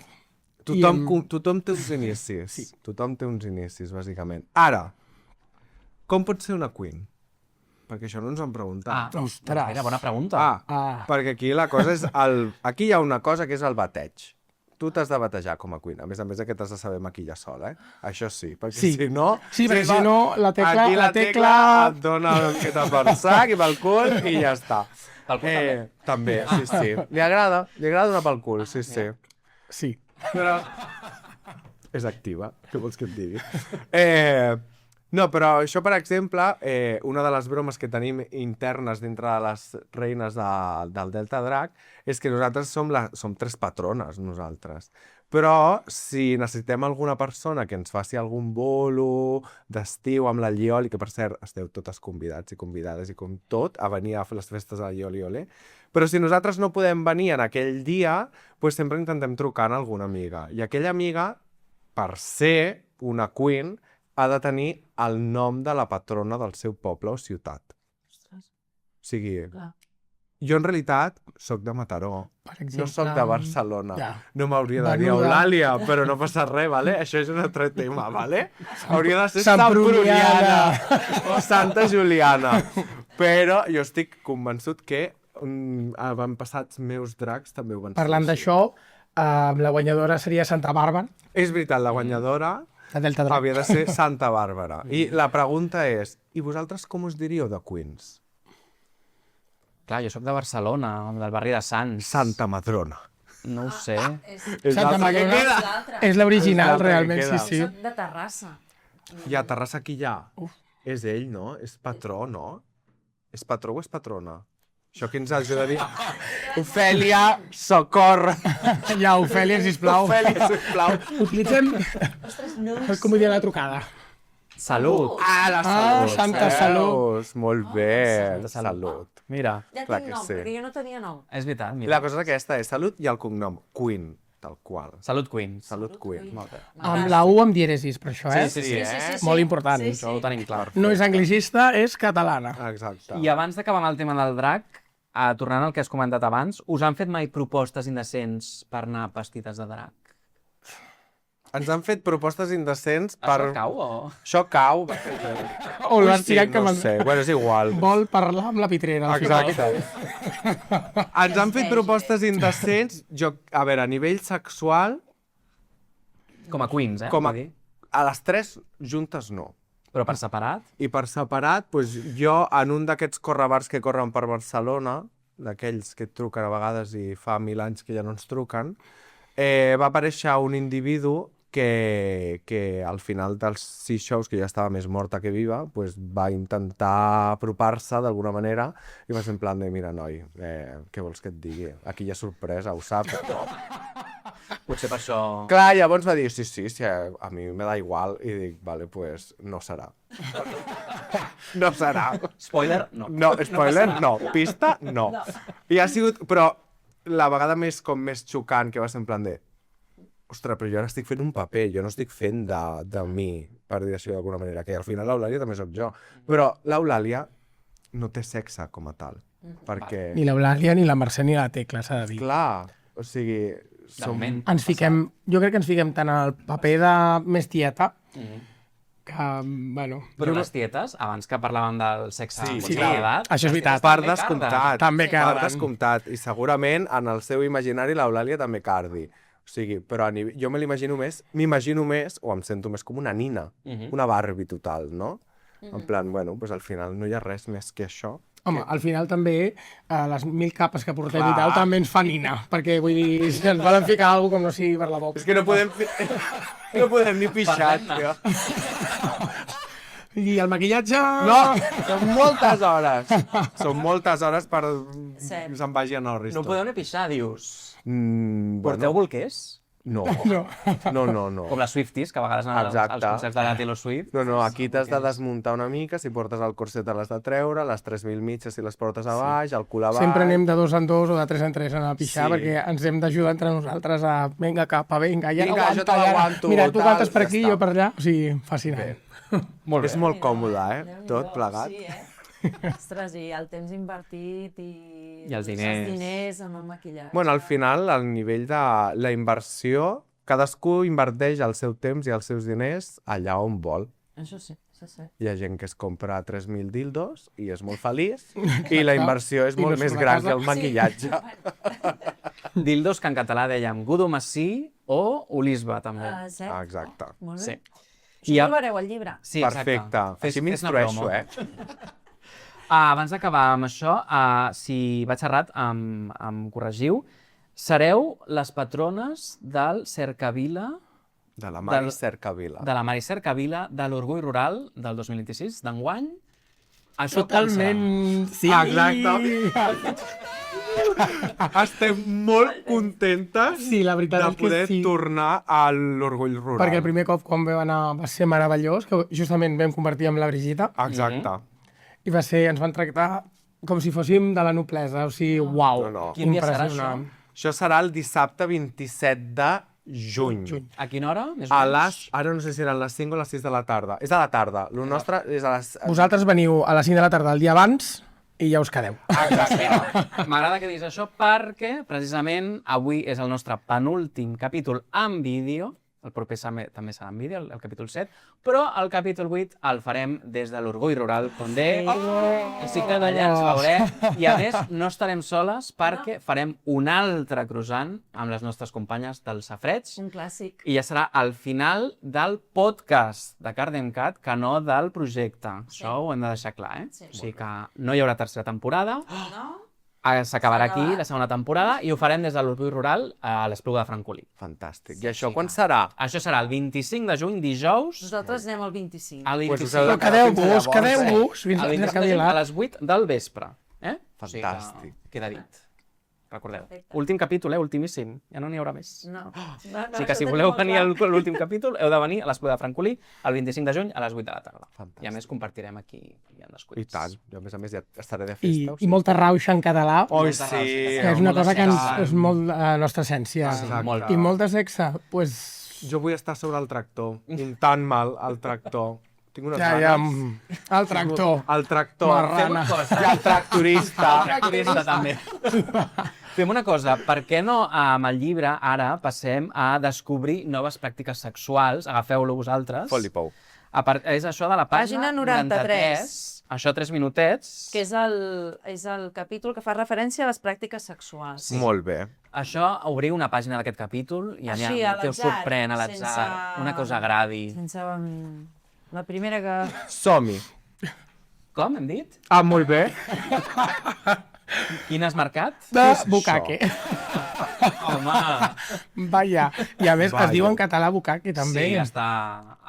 Tothom té uns inicis. Sí. Tothom té uns inicis, bàsicament. Ara, com pot ser una queen? Perquè això no ens ho han preguntat. Ostres. Era bona pregunta. Perquè aquí la cosa és... Aquí hi ha una cosa que és el bateig. Tu t'has de batejar com a queen. A més que t'has de saber maquillar sola, eh? Això sí, perquè Sí. si no... Sí, perquè si no, la tecla- Aquí la la tecla tecla- et dona una miqueta pel sac i pel cul i ja està. Pel cul també, sí. Li agrada donar pel cul, sí. Sí. Però... És activa, què vols que et digui? No, però això, per exemple, una de les bromes que tenim internes dintre de les reines del Delta Drac és que nosaltres som 3 patrones, nosaltres. Però si necessitem alguna persona que ens faci algun bolo d'estiu amb la Llioli, que per cert esteu totes convidats i convidades i com tot a venir a fer les festes de la Llioli Ole, però si nosaltres no podem venir en aquell dia, doncs sempre intentem trucar a alguna amiga. I aquella amiga, per ser una queen, ha de tenir el nom de la patrona del seu poble o ciutat. O sigui, jo en realitat sóc de Mataró, Per exemple, no sóc de Barcelona. Ja. No m'hauria de dir Venuda. Eulàlia, però no passa res, vale? Això és un altre tema, vale? Hauria de ser Santpruniana. Santpruniana o Santa Juliana. Però jo estic convençut que avantpassats meus dracs també ho van ser. Parlant d'això, la guanyadora seria Santa Bàrbara. És veritat, la guanyadora La Delta Drac. havia de ser Santa Bàrbara. I la pregunta és, i vosaltres com us diríeu de Queens? Clar, jo sóc de Barcelona, del barri de Sants. Santa Madrona. No ho sé. És Santa l'altre que Madrona queda. és l'original, És l'altre que realment, queda. sí. Soc de Terrassa. I a Terrassa qui hi ha? És ell, no? És patró, no? És patró o és patrona? Això qui ens ajudaria? Ofèlia, socorre! Ja, Ofèlia, sisplau. Ofèlia, sisplau. Utilitzem el comodí de la trucada. Salut! La Ah, Santa Salut. Veus? Molt bé, Santa salut. Mira, Ja Clar tinc que nom, sí. perquè jo no tenia nom. és veritat, mira. La cosa és aquesta, és salut i el cognom, Queen, tal qual. Salut, Queens. Salut Queen. Molt bé. Amb la U amb dièresis, per això, eh? Sí, sí, sí. Molt important. Això ho tenim clar. No és anglicista, és catalana. Exacte. I abans d'acabar amb el tema del drac, tornant al que has comentat abans, us han fet mai propostes indecents per anar vestides de drac? Ens han fet propostes indecents per... Això cau o...? Això cau. O l'has Sí, tirat que no sé, bueno, és igual. vol parlar amb la pitrera. al final. Exacte. Ens han fet propostes indecents, a veure, a nivell sexual, Com a Queens, eh? com a, vull dir. a les tres juntes no. Però per separat? I per separat, doncs, jo en un d'aquests correbars que corren per Barcelona, d'aquells que et truquen a vegades i fa 1000 anys que ja no ens truquen, va aparèixer un individu que al final dels 6 shows, que ja estava més morta que viva, doncs va intentar apropar-se d'alguna manera i va ser en plan de, mira, noi, què vols que et digui? Aquí hi ha sorpresa, ho saps. Potser per això... Clar, llavors va dir, sí, a mi me da igual, i dic, vale, pues no serà. No serà. Spoiler, no. No, spoiler, no. Pista, no. I ha sigut, però la vegada més xocant que va ser en plan de ostres, però jo ara estic fent un paper, jo no estic fent de mi, per dir això d'alguna manera, que al final l'Eulàlia també sóc jo. Però l'Eulàlia no té sexe com a tal, perquè... Ni l'Eulàlia, ni la Mercè, ni la Tecla, s'ha de dir. Clar, o sigui... De moment. Ens fiquem, jo crec que ens fiquem tant al paper de més tieta, que, bueno... Però les tietes, abans que parlàvem del sexe Sí, amb sí. l'edat... Això és veritat. Per també descomptat. carden. També Per carden. descomptat. I segurament en el seu imaginari l'Eulàlia també cardi. O sigui, però jo m'imagino més, o em sento més com una nina, una Barbie total, no? En plan, bueno, doncs al final no hi ha res més que això. Home, al final també les 1000 capes que portem Clar. i tal també ens fa nina, perquè vull dir, si ens volen ficar alguna cosa com no sigui per la boca. És que no podem, no podem ni pixar, tio. I el maquillatge... No, són moltes hores. Són moltes hores per Sí. se'n vagi a Norris. No podeu ni pixar, dius. Bueno, Porteu bolquers? no. No. No. Com les Swifties, que a vegades anaven als Exacte. concerts de la Taylor Swift. No, aquí t'has de desmuntar una mica, si portes el corset te l'has de treure, les 3.000 mitges si les portes a baix, el cul a baix... Sempre anem de 2 en 2 o de 3 en 3 a anar a pixar, Sí. perquè ens hem d'ajudar entre nosaltres a vinga, capa, vinga, ja Vinga, jo te ja. l'aguanto, Mira, tu tal, cantes per ja aquí, està. jo per allà, o sigui, fascinant. Molt És molt còmode, Tot plegat. Sí, Ostres, i el temps invertit I els diners. Els diners en el maquillatge. Bueno, al final, al nivell de la inversió, cadascú inverteix el seu temps i els seus diners allà on vol. Això sí, això sí. Hi ha gent que es compra 3.000 dildos i és molt feliç, i la inversió és I no molt més surt de gran casa. que el maquillatge. Dildos, que en català dèiem Gudo Massí o Olisba, també. Cert. Exacte. Molt Sí. bé. Això ho trobareu al llibre. Sí, Perfecte. Així m'instrueixo, Abans d'acabar amb això, si vaig errat, em corregiu, sereu les patrones del Cercavila, De la Mari Del- Cercavila. de la Mari Cercavila, de l'Orgull Rural del 2026, d'enguany. Això com Totalment... Sí. Exacte. Estem molt contentes Sí, la veritat de és que poder sí. tornar a l'Orgull Rural. Perquè el primer cop quan vam anar va ser meravellós, que justament vam convertir amb la Brigitta, Exacte. i va ser, ens van tractar com si fóssim de la noblesa, o sigui, uau, No. Quin dia serà impressionant. Això serà el dissabte 27 de juny. A quina hora? Més o A menys? les, ara no sé si eren les 5 o les 6 de la tarda. És a la tarda. Lo nostre és a les... Vosaltres veniu a les 5 de la tarda el dia abans i ja us quedeu. M'agrada que diguis això perquè, precisament, avui és el nostre penúltim capítol en vídeo el proper també serà en vídeo, el capítol 7, però el capítol 8 el farem des de l'Orgull Rural Condé, així que d'allà ens veurem, i a més no estarem soles perquè farem un altre croissant amb les nostres companyes del Safreig, Un clàssic. i ja serà al final del podcast de Cardemcat, que no del projecte. Això ho hem de deixar clar, eh? Sí. O sigui que no hi haurà tercera temporada, No? s'acabarà aquí la segona temporada i ho farem des de l'Orgull Rural a l'Espluga de Francolí. Fantàstic. I això quan serà? Això serà el 25 de juny, dijous, Nosaltres anem al 25. al Pues 25, us heu de Però quedar fins quedeu-vos, llavors, quedeu-vos, fins el a 25 de acabi juny a l'art. les 8 del vespre. Fantàstic. Queda dit. Recordeu. Perfecte. Últim capítol, últimíssim. Ja no n'hi haurà més. No. Així que si voleu venir a l'últim capítol, heu de venir a l'Espluga de Francolí el 25 de juny a les 8 de la tarda. Fantàstic. I a més compartirem aquí en descuits. I tant. Jo, a més ja estaré de I, festa. i molta rauxa en català, Oi, Molta sí. que és una molt cosa que de és molt la nostra essència. Exacte. molt. I molt de sexe, pues, Jo vull estar sobre el tractor, untant-me'l al tractor. Tinc unes ja, ganes. el tractor. El tractor. Marrana. I el tractorista. Tractorista, també. Fem una cosa, per què no amb el llibre ara passem a descobrir noves pràctiques sexuals? Agafeu-lo vosaltres. Foli-pou. És això de la pàgina Pàgina 93. Això 3 minutets. Que és el capítol que fa referència a les pràctiques sexuals. Molt bé. Això, obrir una pàgina d'aquest capítol i Així, allà a que us l'atzar, sorprèn a l'atzar, sense- una cosa agradi. Sense... La primera que... Som-hi. Com, hem dit? Ah, molt bé. Quin has marcat? De és bucaque. Home, Vaja. I a més Vaja. es diu en català bucaque també. sí, està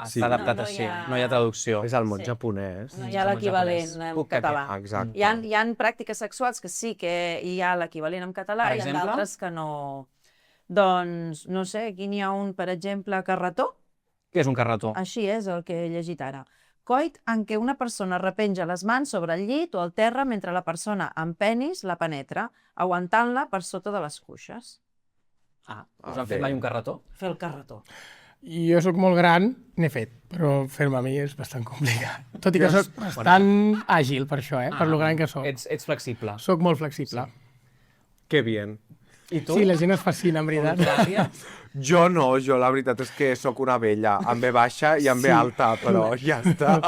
Sí. adaptat No, no així, hi ha- no hi ha traducció. És el món Sí. japonès. No hi ha l'equivalent en Bucaque. català. Exacte. Hi ha pràctiques sexuals que sí que hi ha l'equivalent en català Per i hi ha exemple? d'altres que no. Doncs, no sé, aquí n'hi ha un, per exemple, carretó. Què és un carretó? Així és el que he llegit ara. Coit en què una persona repenja les mans sobre el llit o el terra mentre la persona amb penis la penetra, aguantant-la per sota de les cuixes. Ah, us Ah, han fet bé. mai un carretó? Fer el carretó. I jo sóc molt gran, n'he fet, però fer-me a mi és bastant complicat. Tot i que sóc bastant àgil per això, per lo gran que sóc. Ets flexible. Sóc molt flexible. Que bien. I tu? Sí, la gent es fascina, en veritat. Eulàlia? Jo no, jo la veritat és que sóc una vella, amb B baixa i amb B alta, però ja està.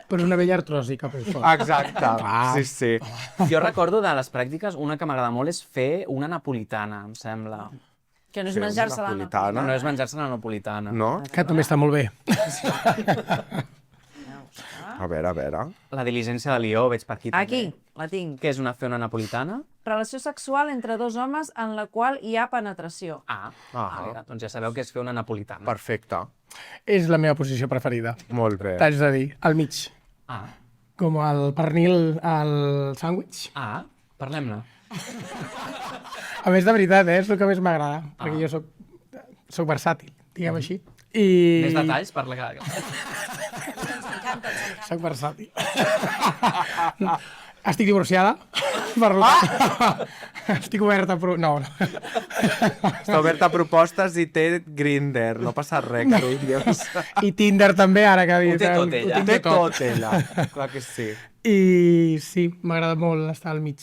Però una vella artròsica, per això. Exacte, sí, sí. Jo recordo de les pràctiques, una que m'agrada molt és fer una napolitana, em sembla. Que no és Fer una menjar-se la napolitana. No és menjar-se la napolitana. No? Que també està molt bé. A veure. La diligència de Lió, veig per aquí també. Aquí, la tinc. Què és fer una napolitana? Relació sexual entre dos homes en la qual hi ha penetració. Ah, Ah. mira, doncs ja sabeu què és fer una napolitana. Perfecte. És la meva posició preferida. Molt bé. T'haig de dir, al mig. Ah, Com el pernil al sàndwich. parlem-ne. A més, de veritat, és el que més m'agrada, perquè jo soc versàtil, diguem així. I... Més detalls per la... Soc versàtil. Estic divorciada, per estic oberta, però... No. Està oberta a propostes i té Grindr, no passa res, carinhos. I Tinder també, ara que ha dit. Ho té tot ella. Ho Té tinc tot. tot, ella. Clar que sí. I sí, m'agrada molt estar al mig.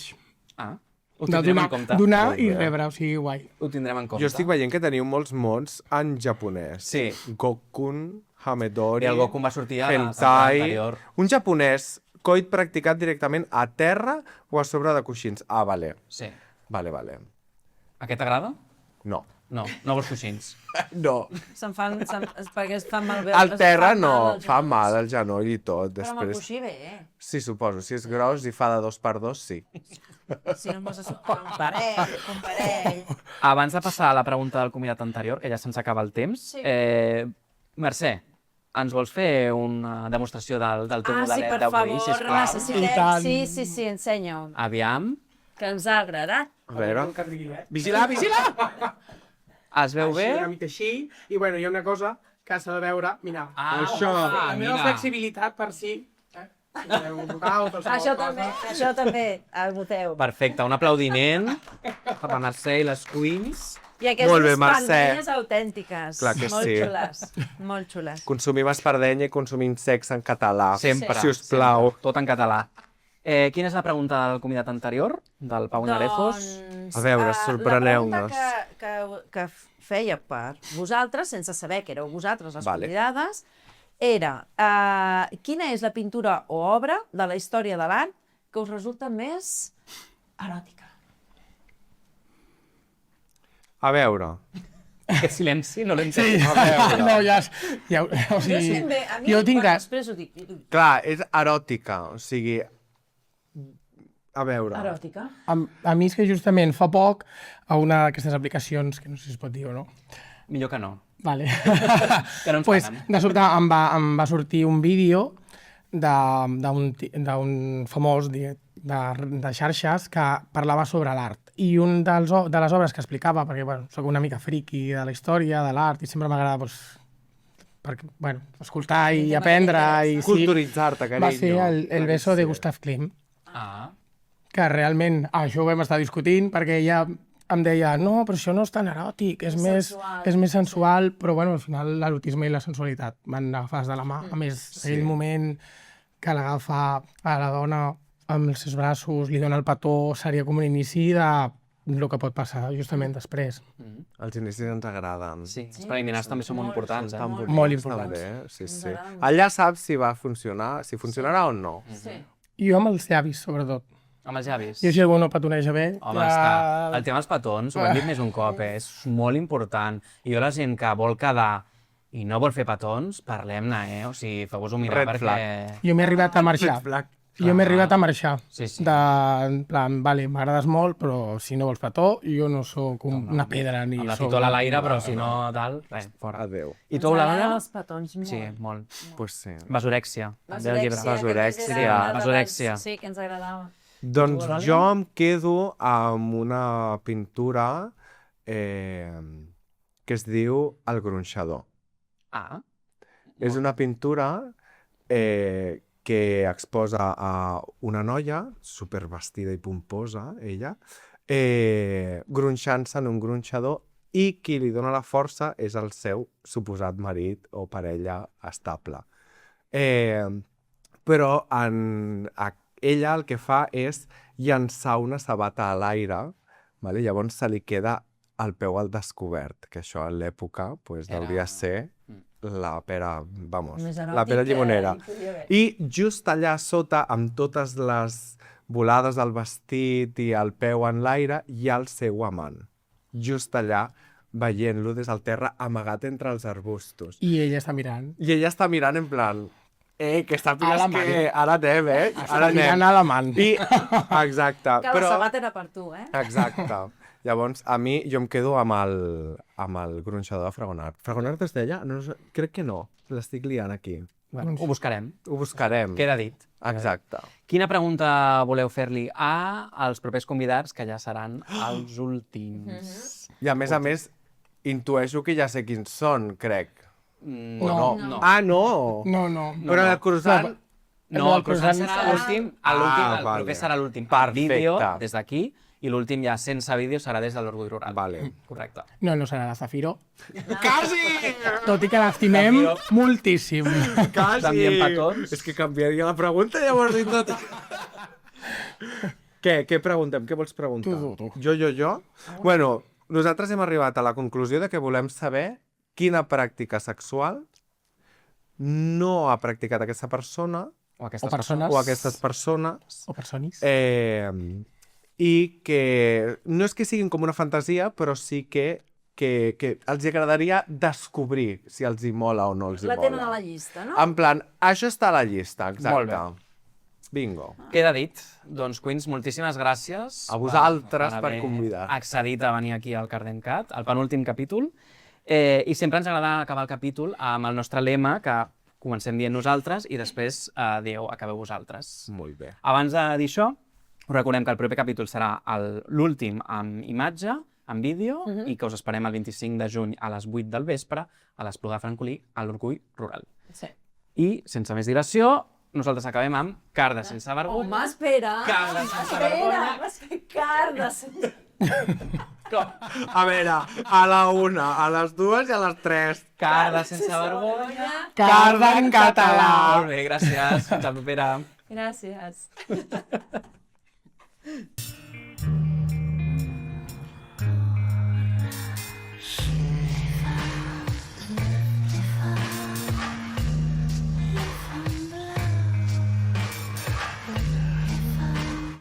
Ho De tindrem en compte. donar Molt i bé. rebre, o sigui, guai. Ho tindrem en compte. Jo estic veient que teniu molts mots en japonès. Sí. Gokun, Hamedori, I el Goku va sortir a la temporada Hentai... anterior. Un japonès, coit practicat directament a terra o a sobre de coixins. Ah, vale. Sí. Vale. Aquest t'agrada? No. No, no vols coixins. No. Perquè es fan malbé. Al es terra fan no, mal els fa genolls. mal el genoll i tot. Però amb el Després... coixí bé, Sí, suposo. Si és gros i fa de 2x2, sí. Si no em poses un parell. Abans de passar a la pregunta del convidat anterior, que ja se'ns acaba el temps, Sí. Mercè, ens vols fer una demostració del teu Ah, sí, modelet per d'avui, favor, sisplau? I necessitem... tant. Sí, ensenya-ho. Aviam. Que ens ha agradat. A veure... Vigila! Es veu bé? Així, una mica així. I bueno, hi ha una cosa que s'ha de veure, mira. Ah, Això. La meva mira. flexibilitat per si... Això també, voteu. Perfecte, un aplaudiment per la Mercè i les Queens. I aquestes Molt bé, Mercè. pandilles autèntiques. Clar que molt sí. xules. Molt xules. Consumim espardenya i consumim sexe en català. Sempre. Si us plau. Sempre. Tot en català. Quina és la pregunta del convidat anterior, del Pau Narejos? Doncs, A veure, sorpreneu-nos. La pregunta que feia per vosaltres, sense saber que éreu vosaltres les Vale. convidades, era quina és la pintura o obra de la història de l'art que us resulta més eròtica? A veure, Aquest silenci no l'he entès. Sí, no, ja o sigui, jo tinc clar, Després ho dic. clar, és eròtica, o sigui... A veure... Eròtica? a mi és que justament fa poc a una d'aquestes aplicacions, que no sé si es pot dir o no, Millor que no. vale. Que no ens pues, paguen. de sobte em va sortir un vídeo d'un famós de xarxes que parlava sobre l'art. I un de les obres que explicava, perquè bueno, soc una mica friki de la història, de l'art, i sempre m'agrada doncs, escoltar i aprendre. I, sí, Culturitzar-te, carinyo. va ser el beso de Gustav Klimt, Ah, que realment això ho vam estar discutint, perquè ella em deia, no, però això no és tan eròtic, és més sensual, però bueno, al final l'erotisme i la sensualitat van agafades de la mà. A més, aquell moment que l'agafa a la dona amb els seus braços, li dona el petó, seria com un inici de el que pot passar justament després. Els inicis ens agraden. sí. Els preliminars també són molt importants. Tan bonics, Molt importants. també, sí, sí. Allà saps si va funcionar, si funcionarà o no. Sí. I jo amb els llavis, sobretot. Amb els llavis. Jo si algú no petoneja bé... Home, està. El tema dels petons, ho hem dit més un cop, és molt important. I jo la gent que vol quedar i no vol fer petons, parlem-ne, O sigui, feu-vos-ho mirar Red perquè... Jo m'he arribat a marxar. Flac. Jo m'he arribat a marxar. Sí, sí. En plan, vale, m'agrades molt, però si no vols petó, jo no sóc una pedra ni Amb la sóc... titola a l'aire, però si no, tal, res, fora. Adéu. I tu, Eulàlia? Els petons molt. Sí, molt. Pues sí. Vasorèxia. També el llibre. Vasorèxia. Vasorèxia. Sí, que ens agradava. Doncs jo em quedo amb una pintura que es diu El gronxador. Ah, És una pintura que exposa a una noia, supervestida i pomposa, ella, gronxant-se en un gronxador i qui li dona la força és el seu suposat marit o parella estable. Però ella el que fa és llançar una sabata a l'aire, vale? Llavors se li queda el peu al descobert, que això en l'època pues, hauria de ser la pera, vamos, la pera llimonera. I just allà sota, amb totes les volades del vestit i el peu en l'aire, hi ha el seu amant. Just allà, veient-lo des del terra, amagat entre els arbustos. I ella està mirant. I ella està mirant en plan, que sàpigues A la que ara anem, Està mirant a l'amant. I, exacte. Que la sabata era per tu, Exacte. Llavors, a mi, jo em quedo amb el gronxador de Fragonard. Fragonard es deia? No, crec que no. L'estic liant aquí. bueno, ho buscarem. Ho buscarem. Queda dit. Exacte. Quina pregunta voleu fer-li als propers convidats, que ja seran els últims? I a més, intueixo que ja sé quins són, crec. No. No. Ah, no! No. Però el croissant... No, el croissant serà serà- l'últim. El vale. proper serà l'últim. Perfecte. Vídeo des d'aquí i l'últim ja sense vídeo serà des de l'Orgull Rural. Vale. Correcte. No serà la Zafiro. Quasi! Tot i que l'estimem moltíssim. Quasi! T'enviem petons. És que canviaria la pregunta, llavors i tot. Què preguntem? Què vols preguntar? Tu. Jo? Bueno, nosaltres hem arribat a la conclusió de que volem saber quina pràctica sexual no ha practicat aquesta persona O aquestes persones. o aquestes persones O personis. i que no és que siguin com una fantasia, però sí que els agradaria descobrir si els hi mola o no els hi La mola. tenen a la llista, no? En plan, això està a la llista, exacte. Molt bé. Bingo. Queda dit. Doncs, Queens, moltíssimes gràcies. A vosaltres per haver convidar. accedit a venir aquí al Cardencat, al penúltim capítol. I sempre ens agrada acabar el capítol amb el nostre lema, que comencem dient nosaltres i després acabeu vosaltres. Molt bé. Abans de dir això, us recordem que el proper capítol serà l'últim amb imatge, en vídeo, i que us esperem el 25 de juny a les 8 del vespre a l'Espluga de Francolí, a l'Orgull Rural. Sí. I, sense més dilació, nosaltres acabem amb Carda sense vergonya. Home, espera! Carda sense vergonya. Vas fer carda sense... A veure, a la 1, a les 2 i a les 3. Carda sense vergonya. Carda en català. Molt bé, gràcies. Fins la propera. Gràcies.